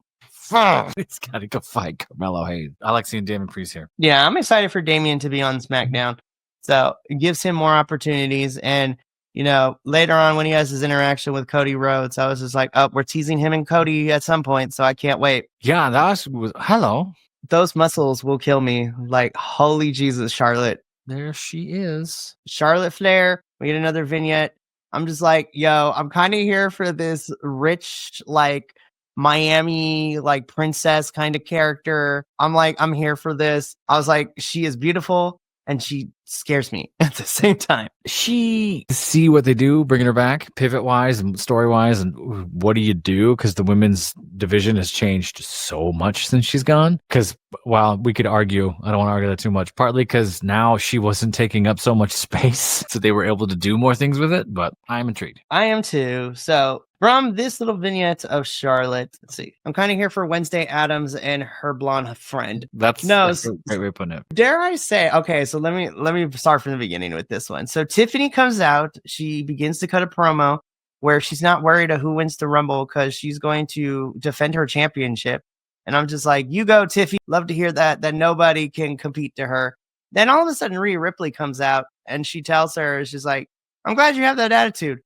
[SPEAKER 2] He's got to go fight Carmelo Hayes. I like seeing Damian Priest here.
[SPEAKER 1] Yeah, I'm excited for Damian to be on SmackDown. So it gives him more opportunities. And, later on when he has his interaction with Cody Rhodes, I was just like, oh, we're teasing him and Cody at some point. So I can't wait.
[SPEAKER 2] Yeah, that was hello.
[SPEAKER 1] Those muscles will kill me. Like, holy Jesus, Charlotte.
[SPEAKER 2] There she is.
[SPEAKER 1] Charlotte Flair. We get another vignette. I'm just like, yo, I'm kind of here for this rich, Miami princess kind of character. I'm here for this. I was like, she is beautiful and she scares me at the same time.
[SPEAKER 2] She see what they do, bringing her back pivot wise and story wise, and what do you do? Because the women's division has changed so much since she's gone. Because while we could argue, I don't want to argue that too much, partly because now she wasn't taking up so much space, so they were able to do more things with it. But I'm intrigued.
[SPEAKER 1] I am too. So from this little vignette of Charlotte, let's see. I'm kind of here for Wednesday Addams and her blonde friend.
[SPEAKER 2] That's a great way of putting it.
[SPEAKER 1] Dare I say? Okay, so let me start from the beginning with this one. So Tiffany comes out. She begins to cut a promo where she's not worried of who wins the Rumble because she's going to defend her championship. And I'm just like, you go, Tiffy. Love to hear that nobody can compete to her. Then all of a sudden, Rhea Ripley comes out and she tells her, she's like, I'm glad you have that attitude.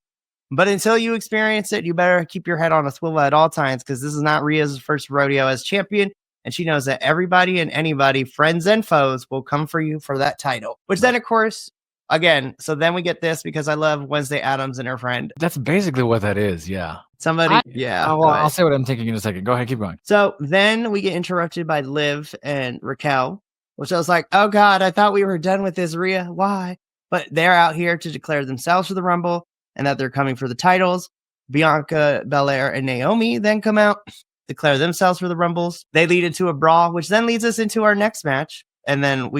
[SPEAKER 1] But until you experience it, you better keep your head on a swivel at all times because this is not Rhea's first rodeo as champion. And she knows that everybody and anybody, friends and foes, will come for you for that title. Which then, of course, again, so then we get this because I love Wednesday Addams and her friend.
[SPEAKER 2] That's basically what that is, yeah.
[SPEAKER 1] I'll
[SPEAKER 2] say what I'm thinking in a second. Go ahead, keep going.
[SPEAKER 1] So then we get interrupted by Liv and Raquel, which I was like, oh God, I thought we were done with this, Rhea. Why? But they're out here to declare themselves for the Rumble and that they're coming for the titles. Bianca Belair and Naomi then come out, declare themselves for the Rumbles. They lead into a brawl, which then leads us into our next match. And then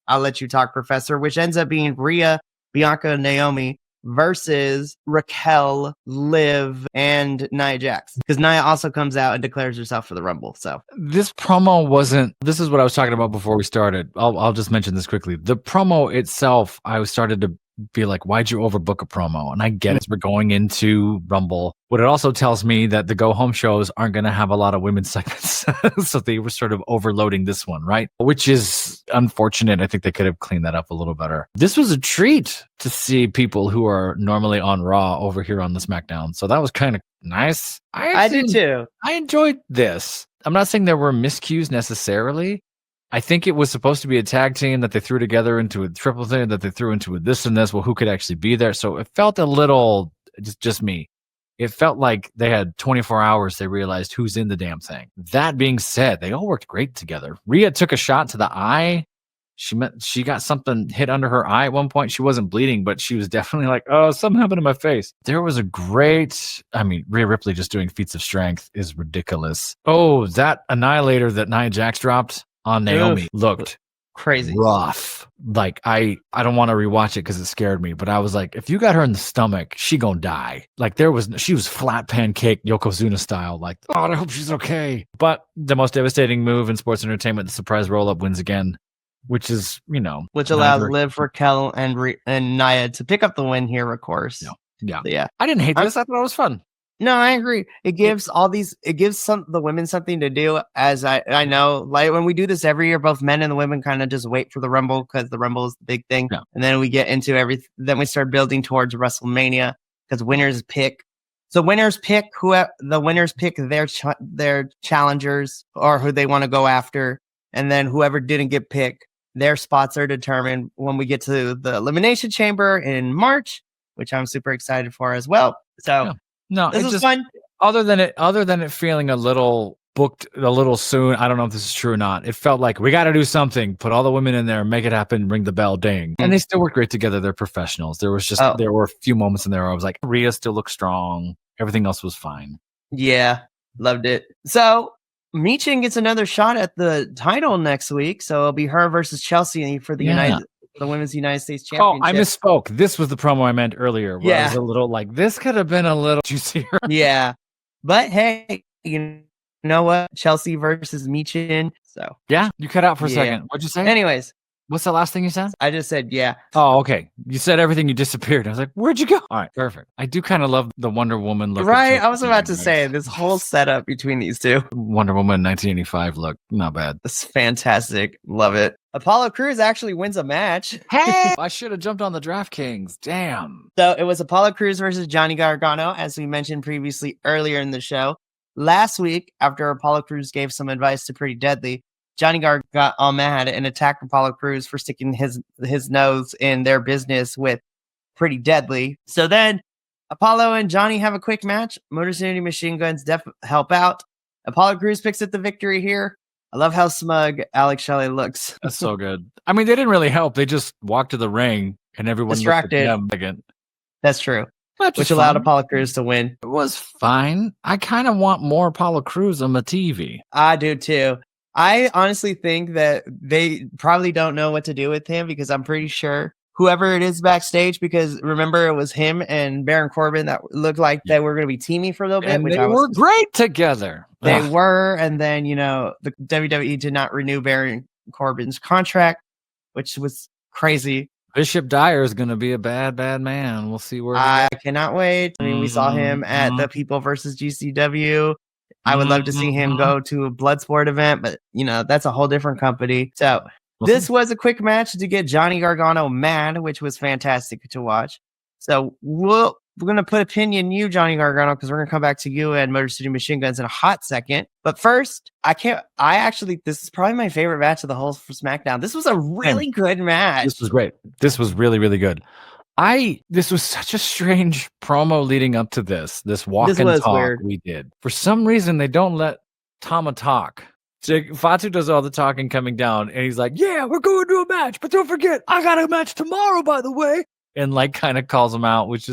[SPEAKER 1] I'll let you talk, Professor, which ends up being Rhea Bianca, Naomi versus Raquel, Liv, and Nia Jax. Because Nia also comes out and declares herself for the Rumble. So
[SPEAKER 2] this promo wasn't. This is what I was talking about before we started. I'll just mention this quickly. The promo itself, I started to be like, why'd you overbook a promo? And I get it. We're going into Rumble. But it also tells me that the go home shows aren't going to have a lot of women's segments. So they were sort of overloading this one, right? Which is unfortunate. I think they could have cleaned that up a little better. This was a treat to see people who are normally on Raw over here on the SmackDown. So that was kind of nice.
[SPEAKER 1] I did too.
[SPEAKER 2] I enjoyed this. I'm not saying there were miscues necessarily. I think it was supposed to be a tag team that they threw together into a triple thing that they threw into a this and this. Well, who could actually be there? So it felt a little, just me. It felt like they had 24 hours. They realized who's in the damn thing. That being said, they all worked great together. Rhea took a shot to the eye. She got something hit under her eye at one point. She wasn't bleeding, but she was definitely like, oh, something happened to my face. There was a great, Rhea Ripley just doing feats of strength is ridiculous. Oh, that annihilator that Nia Jax dropped on Naomi looked
[SPEAKER 1] crazy
[SPEAKER 2] rough. Like I don't want to rewatch it because it scared me, but I was like, if you got her in the stomach, she gonna die. Like she was flat pancake Yokozuna style. Like, oh, I hope she's okay. But the most devastating move in sports entertainment, the surprise roll up wins again, which is which
[SPEAKER 1] allows Liv, Raquel, and Nia to pick up the win here, of course.
[SPEAKER 2] Yeah. I didn't hate this. I thought it was fun.
[SPEAKER 1] No, I agree. It gives the women something to do. As I know, like when we do this every year, both men and the women kind of just wait for the Rumble because the Rumble is the big thing. Yeah. And then we get into everything. Then we start building towards WrestleMania because winners pick. So winners pick their challengers or who they want to go after. And then whoever didn't get picked, their spots are determined when we get to the Elimination Chamber in March, which I'm super excited for as well. So. Yeah.
[SPEAKER 2] No,
[SPEAKER 1] this is fun.
[SPEAKER 2] Other than it feeling a little booked a little soon. I don't know if this is true or not. It felt like we got to do something. Put all the women in there, make it happen, ring the bell, ding. And they still work great together. They're professionals. There were a few moments in there where I was like, Rhea still looks strong. Everything else was fine.
[SPEAKER 1] Yeah, loved it. So Michin gets another shot at the title next week. So it'll be her versus Chelsea for the the Women's United States Championship.
[SPEAKER 2] Oh, I misspoke. This was the promo I meant earlier. Where I was a little like, this could have been a little juicier.
[SPEAKER 1] Yeah. But hey, you know what? Chelsea versus Michin. So
[SPEAKER 2] yeah, you cut out for a second. What'd you say?
[SPEAKER 1] Anyways.
[SPEAKER 2] What's the last thing you said?
[SPEAKER 1] I just said, yeah.
[SPEAKER 2] Oh, okay. You said everything. You disappeared. I was like, where'd you go? All right, perfect. I do kind of love the Wonder Woman look.
[SPEAKER 1] Right. I was about to say this whole setup between these two.
[SPEAKER 2] Wonder Woman 1985 look. Not bad.
[SPEAKER 1] It's fantastic. Love it. Apollo Crews actually wins a match.
[SPEAKER 2] Hey! I should have jumped on the DraftKings. Damn.
[SPEAKER 1] So it was Apollo Crews versus Johnny Gargano, as we mentioned previously earlier in the show. Last week, after Apollo Crews gave some advice to Pretty Deadly, Johnny Gargano got all mad and attacked Apollo Crews for sticking his nose in their business with Pretty Deadly. So then Apollo and Johnny have a quick match. Motor City Machine Guns help out. Apollo Crews picks up the victory here. I love how smug Alex Shelley looks.
[SPEAKER 2] That's so good. I mean, they didn't really help. They just walked to the ring and everyone
[SPEAKER 1] distracted.
[SPEAKER 2] Again.
[SPEAKER 1] That's true. Which allowed Apollo Crews to win.
[SPEAKER 2] It was fine. I kind of want more Apollo Crews on the TV.
[SPEAKER 1] I do too. I honestly think that they probably don't know what to do with him because I'm pretty sure whoever it is backstage, because remember it was him and Baron Corbin that looked like they were going to be teaming for a little bit.
[SPEAKER 2] And they were great together.
[SPEAKER 1] They were. And then, the WWE did not renew Baron Corbin's contract, which was crazy.
[SPEAKER 2] Bishop Dyer is going to be a bad, bad man. We'll see where
[SPEAKER 1] I cannot wait. I mean, we saw him at the People versus GCW. I would love to see him go to a Bloodsport event, but that's a whole different company. So this was a quick match to get Johnny Gargano mad, which was fantastic to watch. So we're going to put a pin in you, Johnny Gargano, because we're going to come back to you and Motor City Machine Guns in a hot second. But first, this is probably my favorite match of the whole SmackDown. This was a really good match.
[SPEAKER 2] This was great. This was really, really good. This was such a strange promo leading up to this walk and talk weird. We did. For some reason, they don't let Tama talk. So Fatu does all the talking coming down, and he's like, yeah, we're going to a match, but don't forget, I got a match tomorrow, by the way. And kind of calls him out, which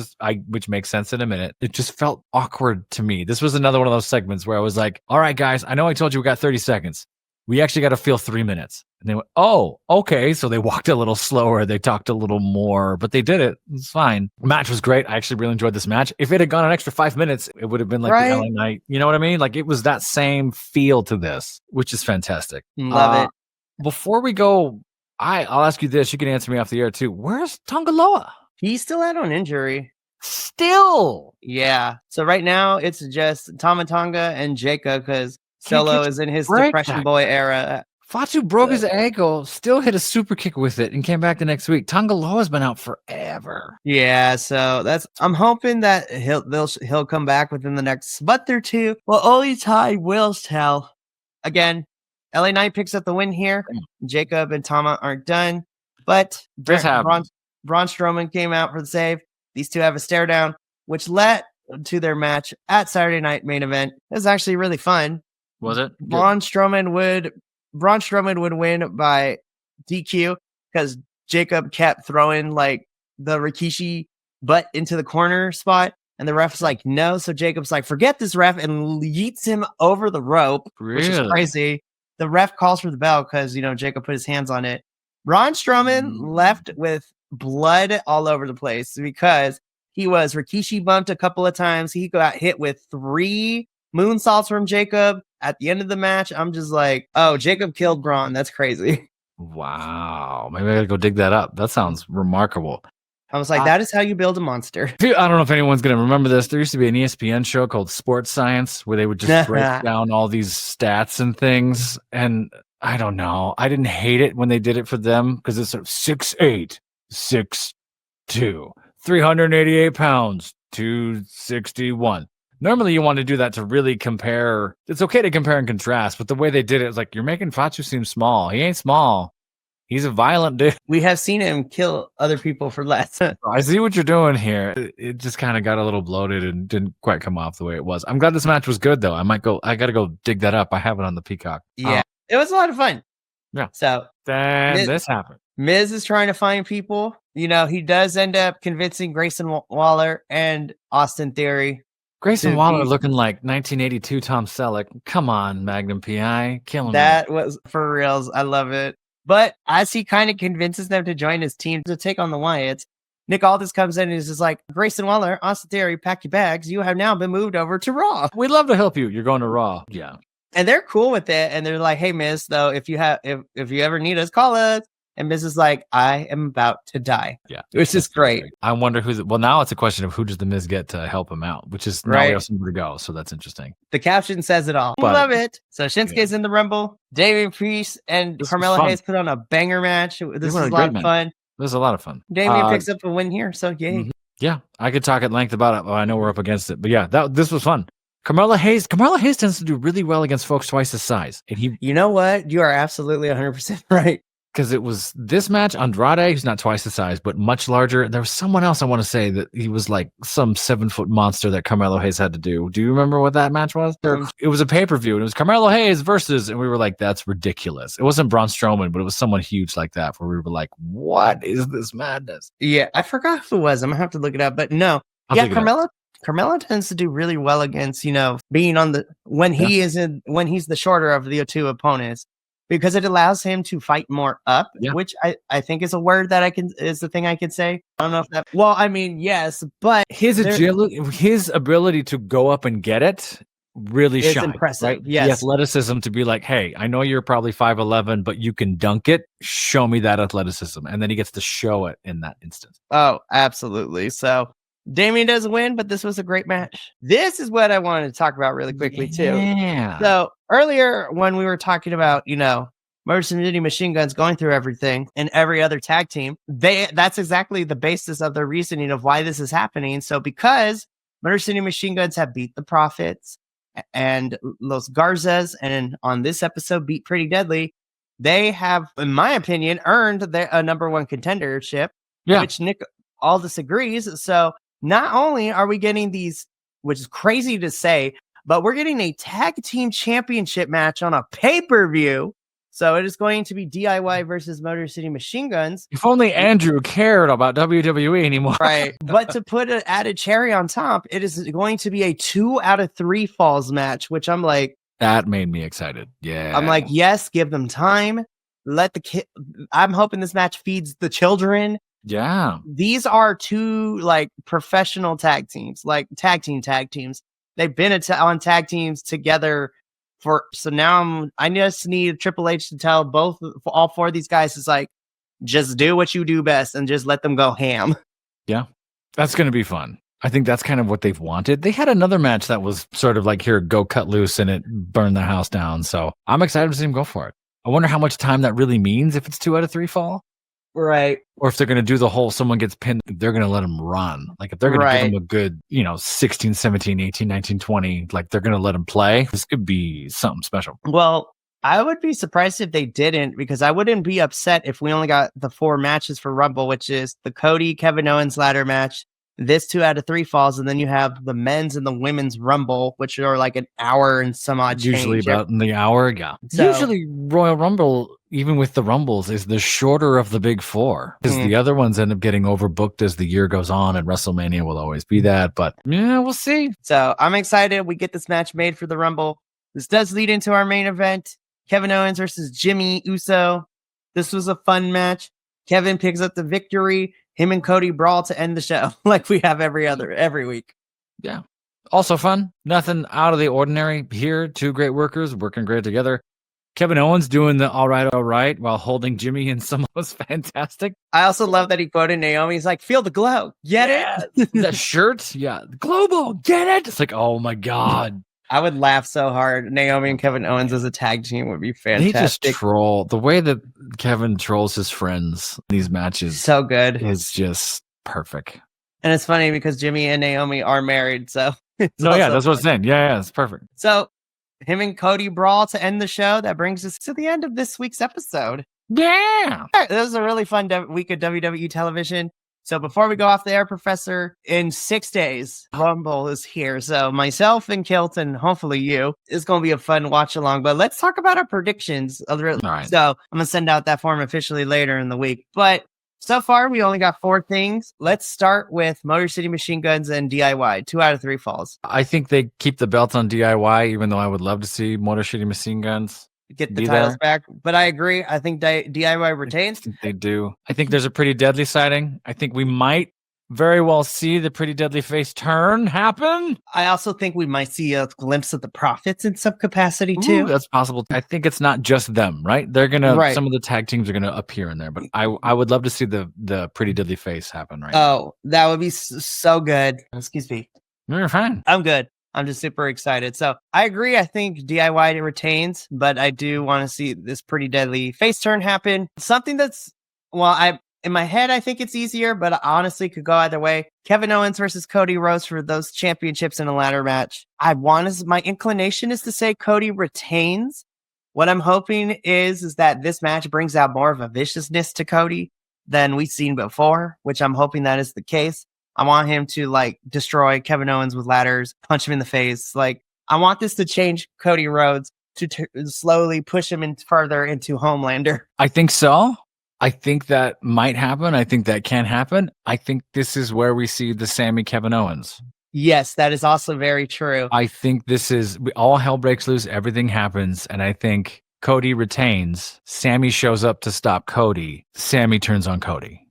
[SPEAKER 2] makes sense in a minute. It just felt awkward to me. This was another one of those segments where I was like, all right, guys, I know I told you we got 30 seconds. we actually got to feel 3 minutes. And they went, oh, okay. So they walked a little slower. They talked a little more, but they did it. It's fine. Match was great. I actually really enjoyed this match. If it had gone an extra 5 minutes, it would have been like the LA Knight. You know what I mean? Like it was that same feel to this, which is fantastic.
[SPEAKER 1] Love it.
[SPEAKER 2] Before we go, I'll ask you this. You can answer me off the air too. Where's Tongaloa?
[SPEAKER 1] He's still out on injury.
[SPEAKER 2] Still?
[SPEAKER 1] Yeah. So right now it's just Tama Tonga and Jacob because Solo is in his Depression Boy era.
[SPEAKER 2] Fatu broke his ankle, still hit a super kick with it, and came back the next week. Tongaloa's been out forever.
[SPEAKER 1] Yeah, so I'm hoping that he'll come back within the next month or two. Well, only time will tell. Again, LA Knight picks up the win here. Jacob and Tama aren't done, but Braun Strowman came out for the save. These two have a stare down, which led to their match at Saturday Night Main Event. It was actually really fun.
[SPEAKER 2] Was it?
[SPEAKER 1] Braun Strowman would win by DQ because Jacob kept throwing like the Rikishi butt into the corner spot, and the ref's like, no. So Jacob's like, forget this ref, and yeets him over the rope, which is crazy. The ref calls for the bell because, Jacob put his hands on it. Braun Strowman left with blood all over the place because he was Rikishi bumped a couple of times. He got hit with 3 moonsaults from Jacob. At the end of the match, I'm just like, oh, Jacob killed Braun. That's crazy.
[SPEAKER 2] Wow. Maybe I gotta go dig that up. That sounds remarkable.
[SPEAKER 1] I was like, that is how you build a monster.
[SPEAKER 2] I don't know if anyone's going to remember this. There used to be an ESPN show called Sports Science where they would just break down all these stats and things. And I don't know. I didn't hate it when they did it for them because it's sort of 6'8", 6'2", 388 pounds, 261. Normally, you want to do that to really compare. It's okay to compare and contrast, but the way they did it is like, you're making Fatu seem small. He ain't small. He's a violent dude.
[SPEAKER 1] We have seen him kill other people for less.
[SPEAKER 2] I see what you're doing here. It just kind of got a little bloated and didn't quite come off the way it was. I'm glad this match was good, though. I got to go dig that up. I have it on the Peacock.
[SPEAKER 1] Yeah, it was a lot of fun.
[SPEAKER 2] Yeah.
[SPEAKER 1] So
[SPEAKER 2] then this happened.
[SPEAKER 1] Miz is trying to find people. He does end up convincing Grayson Waller and Austin Theory.
[SPEAKER 2] Grayson Waller looking like 1982 Tom Selleck. Come on, Magnum PI. Killing
[SPEAKER 1] that me. Was for reals. I love it. But as he kind of convinces them to join his team to take on the Wyatts, Nick Aldis comes in and is just like, Grayson Waller, Austin Theory, pack your bags. You have now been moved over to Raw.
[SPEAKER 2] We'd love to help you. You're going to Raw. Yeah.
[SPEAKER 1] And they're cool with it. And they're like, hey, Miz, though, if you ever need us, call us. And Miz is like, I am about to die.
[SPEAKER 2] Yeah.
[SPEAKER 1] Which is great.
[SPEAKER 2] I wonder now it's a question of who does the Miz get to help him out, which is now we have somewhere to go. So that's interesting.
[SPEAKER 1] The caption says it all. I love it. So Shinsuke's in the Rumble. Damian Priest and Carmelo Hayes put on a banger match. This was a lot of fun.
[SPEAKER 2] This was a lot of fun.
[SPEAKER 1] Damian picks up a win here. So yay.
[SPEAKER 2] Mm-hmm. Yeah. I could talk at length about it. But I know we're up against it. But yeah, this was fun. Carmelo Hayes tends to do really well against folks twice his size. And
[SPEAKER 1] you know what? You are absolutely 100% right.
[SPEAKER 2] Because it was this match, Andrade, who's not twice the size, but much larger. There was someone else I want to say that he was like some 7-foot monster that Carmelo Hayes had to do. Do you remember what that match was? It was a pay-per-view, and it was Carmelo Hayes versus, and we were like, that's ridiculous. It wasn't Braun Strowman, but it was someone huge like that, where we were like, what is this madness?
[SPEAKER 1] Yeah, I forgot who it was. I'm going to have to look it up, but no. Carmelo tends to do really well against, being on when he's the shorter of the two opponents. Because it allows him to fight more up, which I think is a word that is the thing I could say. I don't know if that. Well, I mean, yes, but
[SPEAKER 2] his agility, his ability to go up and get it really shines.
[SPEAKER 1] Impressive.
[SPEAKER 2] Right?
[SPEAKER 1] Yes,
[SPEAKER 2] the athleticism to be like, hey, I know you're probably 5'11", but you can dunk it. Show me that athleticism, and then he gets to show it in that instance.
[SPEAKER 1] Oh, absolutely. So Damian doesn't win, but this was a great match. This is what I wanted to talk about really quickly too.
[SPEAKER 2] Yeah.
[SPEAKER 1] So earlier when we were talking about, Motor City Machine Guns going through everything and every other tag team, that's exactly the basis of their reasoning of why this is happening. So because Motor City Machine Guns have beat the Profits and Los Garzas, and on this episode beat Pretty Deadly, they have, in my opinion, earned a number one contendership, which Nick Aldis agrees. So not only are we getting these, which is crazy to say, but we're getting a tag team championship match on a pay-per-view. So it is going to be DIY versus Motor City Machine Guns.
[SPEAKER 2] If only Andrew cared about WWE anymore.
[SPEAKER 1] Right. But to put an added cherry on top, it is going to be a 2 out of 3 falls match, which I'm like,
[SPEAKER 2] That made me excited. Yeah.
[SPEAKER 1] I'm like, yes, give them time. Let the kid. I'm hoping this match feeds the children.
[SPEAKER 2] Yeah.
[SPEAKER 1] These are two like professional tag teams, like tag teams. They've been on tag teams together so now I just need Triple H to tell all four of these guys is like, just do what you do best and just let them go ham.
[SPEAKER 2] Yeah. That's going to be fun. I think that's kind of what they've wanted. They had another match that was sort of like, here, go cut loose and it burned the house down. So I'm excited to see them go for it. I wonder how much time that really means if it's 2 out of 3 fall.
[SPEAKER 1] Right.
[SPEAKER 2] Or if they're going to do the whole someone gets pinned, they're going to let them run. Like if they're going to give them a good, 16, 17, 18, 19, 20, like they're going to let them play. This could be something special.
[SPEAKER 1] Well, I would be surprised if they didn't, because I wouldn't be upset if we only got the 4 matches for Rumble, which is the Cody, Kevin Owens ladder match, this 2 out of 3 falls, and then you have the men's and the women's Rumble, which are like an hour and some odd
[SPEAKER 2] Usually about in the hour, yeah.
[SPEAKER 1] So,
[SPEAKER 2] usually Royal Rumble, even with the Rumbles, is the shorter of the big 4. Because the other ones end up getting overbooked as the year goes on, and WrestleMania will always be that. But yeah, we'll see.
[SPEAKER 1] So I'm excited we get this match made for the Rumble. This does lead into our main event, Kevin Owens versus Jimmy Uso. This was a fun match. Kevin picks up the victory. Him and Cody brawl to end the show like we have every week.
[SPEAKER 2] Yeah. Also fun. Nothing out of the ordinary here. 2 great workers working great together. Kevin Owens doing the all right while holding Jimmy and Samoa was fantastic.
[SPEAKER 1] I also love that he quoted Naomi. He's like, feel the glow. Get it?
[SPEAKER 2] That shirt. Yeah. Global. Get it? It's like, oh my God.
[SPEAKER 1] I would laugh so hard. Naomi and Kevin Owens as a tag team would be fantastic.
[SPEAKER 2] They just troll. The way that Kevin trolls his friends in these matches
[SPEAKER 1] so good.
[SPEAKER 2] Is just perfect.
[SPEAKER 1] And it's funny because Jimmy and Naomi are married. So
[SPEAKER 2] that's what I'm saying. Yeah, it's perfect.
[SPEAKER 1] So him and Cody brawl to end the show. That brings us to the end of this week's episode.
[SPEAKER 2] Yeah.
[SPEAKER 1] This was a really fun week of WWE television. So before we go off the air, Professor, in 6 days, Rumble is here. So myself and Kilton, hopefully you, is going to be a fun watch along. But let's talk about our predictions. All right. So I'm going to send out that form officially later in the week. But so far, we only got 4 things. Let's start with Motor City Machine Guns and DIY. 2 out of 3 falls.
[SPEAKER 2] I think they keep the belt on DIY, even though I would love to see Motor City Machine Guns
[SPEAKER 1] get the titles back. But I agree. I think DIY retains.
[SPEAKER 2] I think they do. I think there's a Pretty Deadly sighting. I think we might very well see the Pretty Deadly face turn happen.
[SPEAKER 1] I also think we might see a glimpse of the Profits in some capacity too.
[SPEAKER 2] That's possible. I think it's not just them, right? They're gonna some of the tag teams are gonna appear in there, but I would love to see the Pretty Deadly face happen, right?
[SPEAKER 1] Oh, that would be so good. Excuse me.
[SPEAKER 2] You're fine.
[SPEAKER 1] I'm good. I'm just super excited. So I agree. I think DIY retains, but I do want to see this Pretty Deadly face turn happen. Something that's, in my head, I think it's easier, but I honestly could go either way. Kevin Owens versus Cody Rhodes for those championships in a ladder match. My inclination is to say Cody retains. What I'm hoping is that this match brings out more of a viciousness to Cody than we've seen before, which I'm hoping that is the case. I want him to destroy Kevin Owens with ladders, punch him in the face. I want this to change Cody Rhodes to slowly push him further into Homelander.
[SPEAKER 2] I think so. I think that might happen. I think that can happen. I think this is where we see the Sammy Kevin Owens.
[SPEAKER 1] Yes, that is also very true.
[SPEAKER 2] I think this is all hell breaks loose. Everything happens. And I think Cody retains. Sammy shows up to stop Cody. Sammy turns on Cody.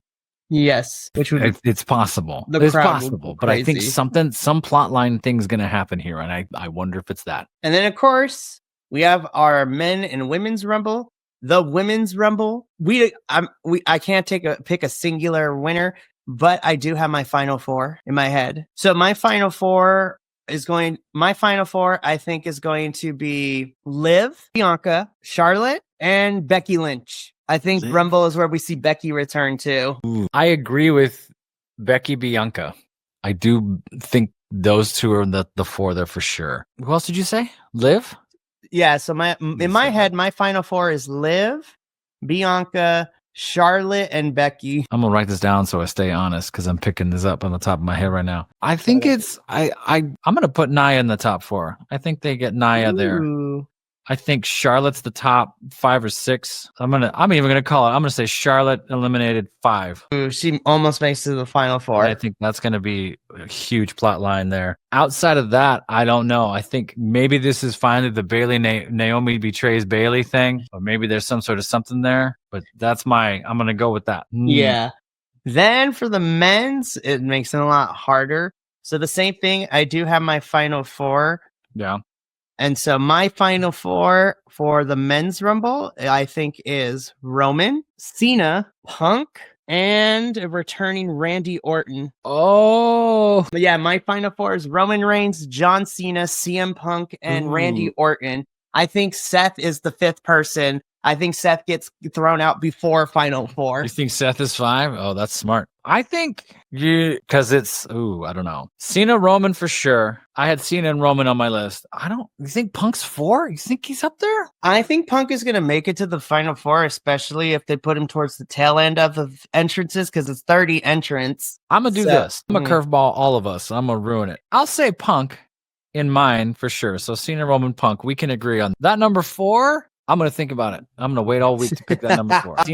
[SPEAKER 1] Yes,
[SPEAKER 2] which would it's possible. It's possible, but I think some plot line thing's going to happen here, and I wonder if it's that.
[SPEAKER 1] And then, of course, we have our men and women's Rumble. The women's Rumble. I can't pick a singular winner, but I do have my final 4 in my head. So my final 4 I think is going to be Liv, Bianca, Charlotte, and Becky Lynch. I think Rumble is where we see Becky return to.
[SPEAKER 2] I agree with Becky, Bianca. I do think those 2 are the 4 there for sure. Who else did you say? Liv?
[SPEAKER 1] Yeah, so in my head, my final 4 is Liv, Bianca, Charlotte, and Becky.
[SPEAKER 2] I'm gonna write this down so I stay honest because I'm picking this up on the top of my head right now. I think I'm gonna put Nia in the top 4. I think they get Nia there. I think Charlotte's the top 5 or 6. I'm even gonna call it. I'm gonna say Charlotte eliminated 5.
[SPEAKER 1] Ooh, she almost makes it to the final 4.
[SPEAKER 2] I think that's gonna be a huge plot line there. Outside of that, I don't know. I think maybe this is finally the Bailey Naomi betrays Bailey thing, or maybe there's some sort of something there. But I'm gonna go with that.
[SPEAKER 1] Yeah. Then for the men's, it makes it a lot harder. So the same thing. I do have my final 4.
[SPEAKER 2] Yeah.
[SPEAKER 1] And so my final 4 for the men's rumble, I think, is Roman, Cena, Punk, and a returning Randy Orton.
[SPEAKER 2] Oh.
[SPEAKER 1] But yeah, my final 4 is Roman Reigns, John Cena, CM Punk, and Randy Orton. I think Seth is the 5th person. I think Seth gets thrown out before final 4.
[SPEAKER 2] You think Seth is 5? Oh, that's smart. I think because it's, I don't know. Cena, Roman for sure. I had Cena and Roman on my list. You think Punk's 4? You think he's up there?
[SPEAKER 1] I think Punk is going to make it to the final 4, especially if they put him towards the tail end of the entrances, because it's 30 entrants.
[SPEAKER 2] I'm going to do this. I'm going to curveball all of us. I'm going to ruin it. I'll say Punk in mine for sure. So Cena, Roman, Punk. We can agree on that. Number 4. I'm going to think about it. I'm going to wait all week to pick that number 4.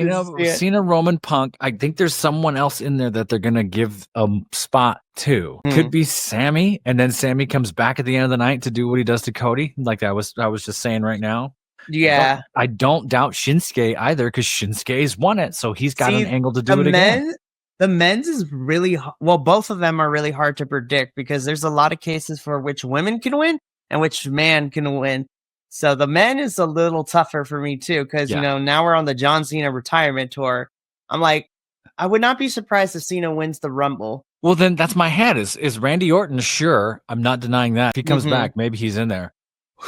[SPEAKER 2] Cena, Roman, Punk. I think there's someone else in there that they're going to give a spot to. Could be Sammy, and then Sammy comes back at the end of the night to do what he does to Cody, like I was just saying right now.
[SPEAKER 1] Yeah.
[SPEAKER 2] I don't doubt Shinsuke either, because Shinsuke's won it, so he's got an angle to do it again.
[SPEAKER 1] The men's is really, well, both of them are really hard to predict, because there's a lot of cases for which women can win and which man can win. So the men is a little tougher for me too, because now we're on the John Cena retirement tour. I'm like, I would not be surprised if Cena wins the Rumble.
[SPEAKER 2] Well, then that's my head. Is Randy Orton? Sure, I'm not denying that. If he comes back, maybe he's in there.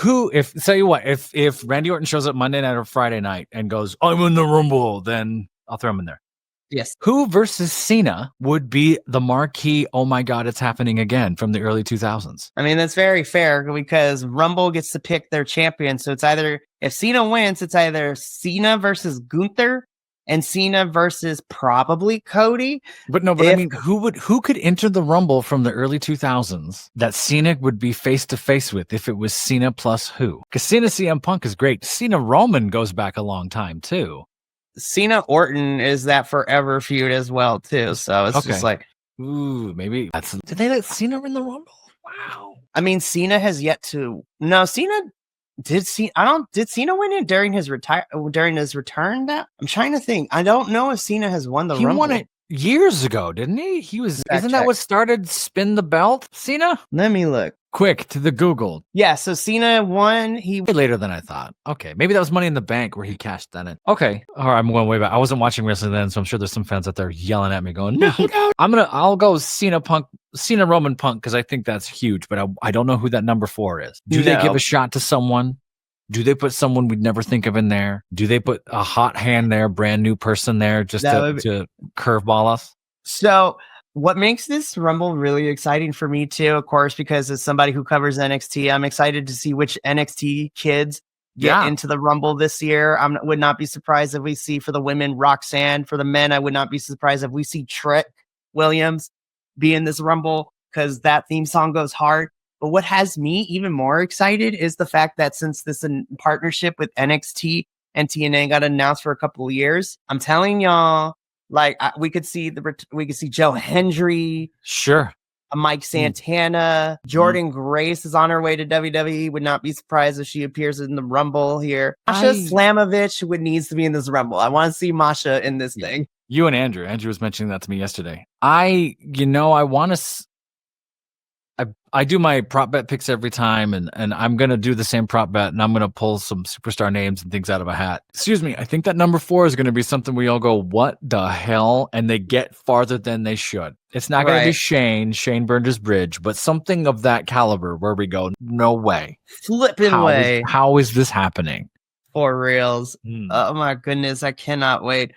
[SPEAKER 2] Tell you what, if Randy Orton shows up Monday night or Friday night and goes, I'm in the Rumble, then I'll throw him in there.
[SPEAKER 1] Yes.
[SPEAKER 2] Who versus Cena would be the marquee, oh my God, it's happening again from the early 2000s?
[SPEAKER 1] I mean, that's very fair, because Rumble gets to pick their champion. So it's either, if Cena wins, it's either Cena versus Gunther and Cena versus probably Cody.
[SPEAKER 2] But no, I mean, who could enter the Rumble from the early 2000s that Cena would be face to face with if it was Cena plus who? Because Cena CM Punk is great. Cena Roman goes back a long time too.
[SPEAKER 1] Cena Orton is that forever feud as well too. So it's just like,
[SPEAKER 2] maybe did they let Cena in the Rumble? Wow.
[SPEAKER 1] I mean, Cena has yet to. No, Cena did. Did Cena win it during his return? That I'm trying to think. I don't know if Cena has won the Rumble.
[SPEAKER 2] He won it years ago, didn't he? Isn't that what started Spin the Belt? Cena?
[SPEAKER 1] Let me look.
[SPEAKER 2] Quick to the Google.
[SPEAKER 1] Yeah, so Cena won. He
[SPEAKER 2] later than I thought. Okay, maybe that was Money in the Bank where he cashed that in. Okay, all right, I'm going way back. I wasn't watching wrestling then, so I'm sure there's some fans out there yelling at me, going, "No, no!" I'll go Cena Roman Punk, because I think that's huge, but I don't know who that number 4 is. Do they give a shot to someone? Do they put someone we'd never think of in there? Do they put a hot hand there, brand new person there, just to curveball us?
[SPEAKER 1] So. What makes this Rumble really exciting for me too, of course, because as somebody who covers NXT, I'm excited to see which NXT kids get into the Rumble this year. I would not be surprised if we see, for the women, Roxanne. For the men, I would not be surprised if we see Trick Williams be in this Rumble, because that theme song goes hard. But what has me even more excited is the fact that since this partnership with NXT and TNA got announced for a couple of years, I'm telling y'all, like we could see Joe Hendry,
[SPEAKER 2] sure,
[SPEAKER 1] Mike Santana, Jordan Grace is on her way to WWE. Would not be surprised if she appears in the Rumble here. Masha Slamovich needs to be in this Rumble. I want to see Masha in this thing.
[SPEAKER 2] You and Andrew was mentioning that to me yesterday. I want to. I do my prop bet picks every time, and I'm going to do the same prop bet, and I'm going to pull some superstar names and things out of a hat. Excuse me. I think that number 4 is going to be something we all go, what the hell? And they get farther than they should. It's not going to be Shane. Shane burned his bridge, but something of that caliber where we go, no way. How is this happening?
[SPEAKER 1] For reals. Oh my goodness. I cannot wait.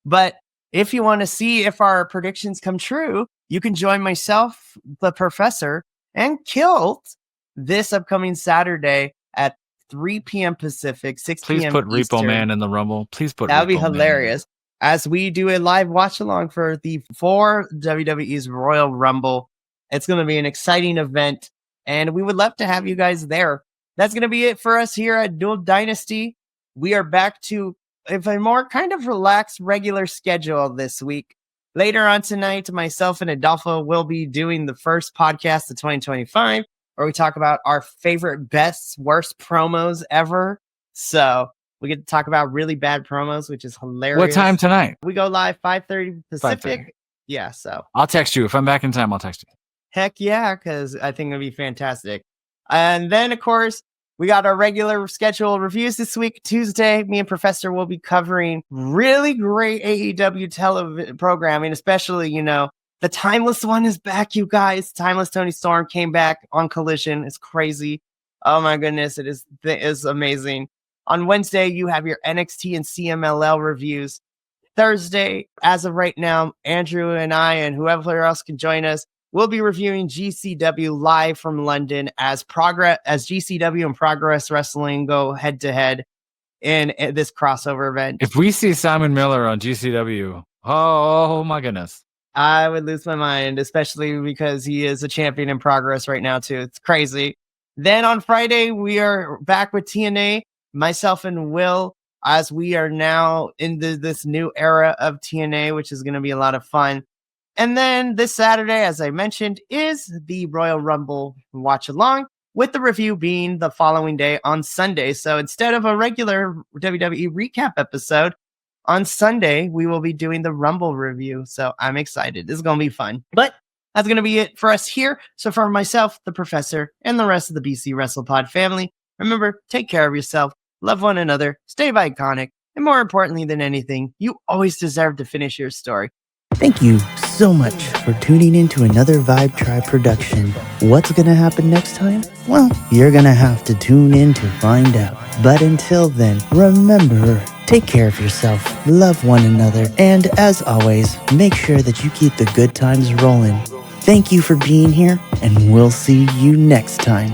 [SPEAKER 1] But if you want to see if our predictions come true, you can join myself, the professor, and Kilt this upcoming Saturday at 3 p.m. Pacific, 6 p.m.
[SPEAKER 2] Please put
[SPEAKER 1] Eastern.
[SPEAKER 2] Repo Man in the Rumble. Please put
[SPEAKER 1] That would be
[SPEAKER 2] Repo
[SPEAKER 1] hilarious. As we do a live watch along for WWE's Royal Rumble. It's going to be an exciting event, and we would love to have you guys there. that's going to be it for us here at Dual Dynasty. We are back to a more kind of relaxed, regular schedule this week. Later on tonight, myself and Adolfo will be doing the first podcast of 2025, where we talk about our favorite, best, worst promos ever. So we get to talk about really bad promos, which is hilarious.
[SPEAKER 2] What time tonight?
[SPEAKER 1] We go live 5:30 Pacific.
[SPEAKER 2] 5:30.
[SPEAKER 1] Yeah, so
[SPEAKER 2] I'll text you. If I'm back in time, I'll text you.
[SPEAKER 1] heck yeah, because I think it'll be fantastic. And then, of course, we got our regular scheduled reviews this week. Tuesday, me and Professor will be covering really great AEW television programming, especially, the Timeless one is back, you guys. Timeless Tony Storm came back on Collision. It's crazy. Oh my goodness, it is amazing. On Wednesday, you have your NXT and CMLL reviews. Thursday, as of right now, Andrew and I and whoever else can join us, we'll be reviewing GCW live from London as GCW and Progress Wrestling go head to head in this crossover event.
[SPEAKER 2] If we see Simon Miller on GCW, oh my goodness,
[SPEAKER 1] I would lose my mind, especially because he is a champion in Progress right now too. It's crazy. Then on Friday, we are back with TNA, myself and Will, as we are now in this new era of TNA, which is going to be a lot of fun. And then this Saturday, as I mentioned, is the Royal Rumble watch along, with the review being the following day on Sunday. So instead of a regular WWE recap episode, on Sunday, we will be doing the Rumble review. So I'm excited. This is going to be fun. But that's going to be it for us here. So for myself, the Professor, and the rest of the BC WrestlePod family, remember, take care of yourself, love one another, stay iconic, and more importantly than anything, you always deserve to finish your story.
[SPEAKER 4] Thank you so much for tuning in to another Vibe Tribe production. What's going to happen next time? Well, you're going to have to tune in to find out. But until then, remember, take care of yourself, love one another, and as always, make sure that you keep the good times rolling. Thank you for being here, and we'll see you next time.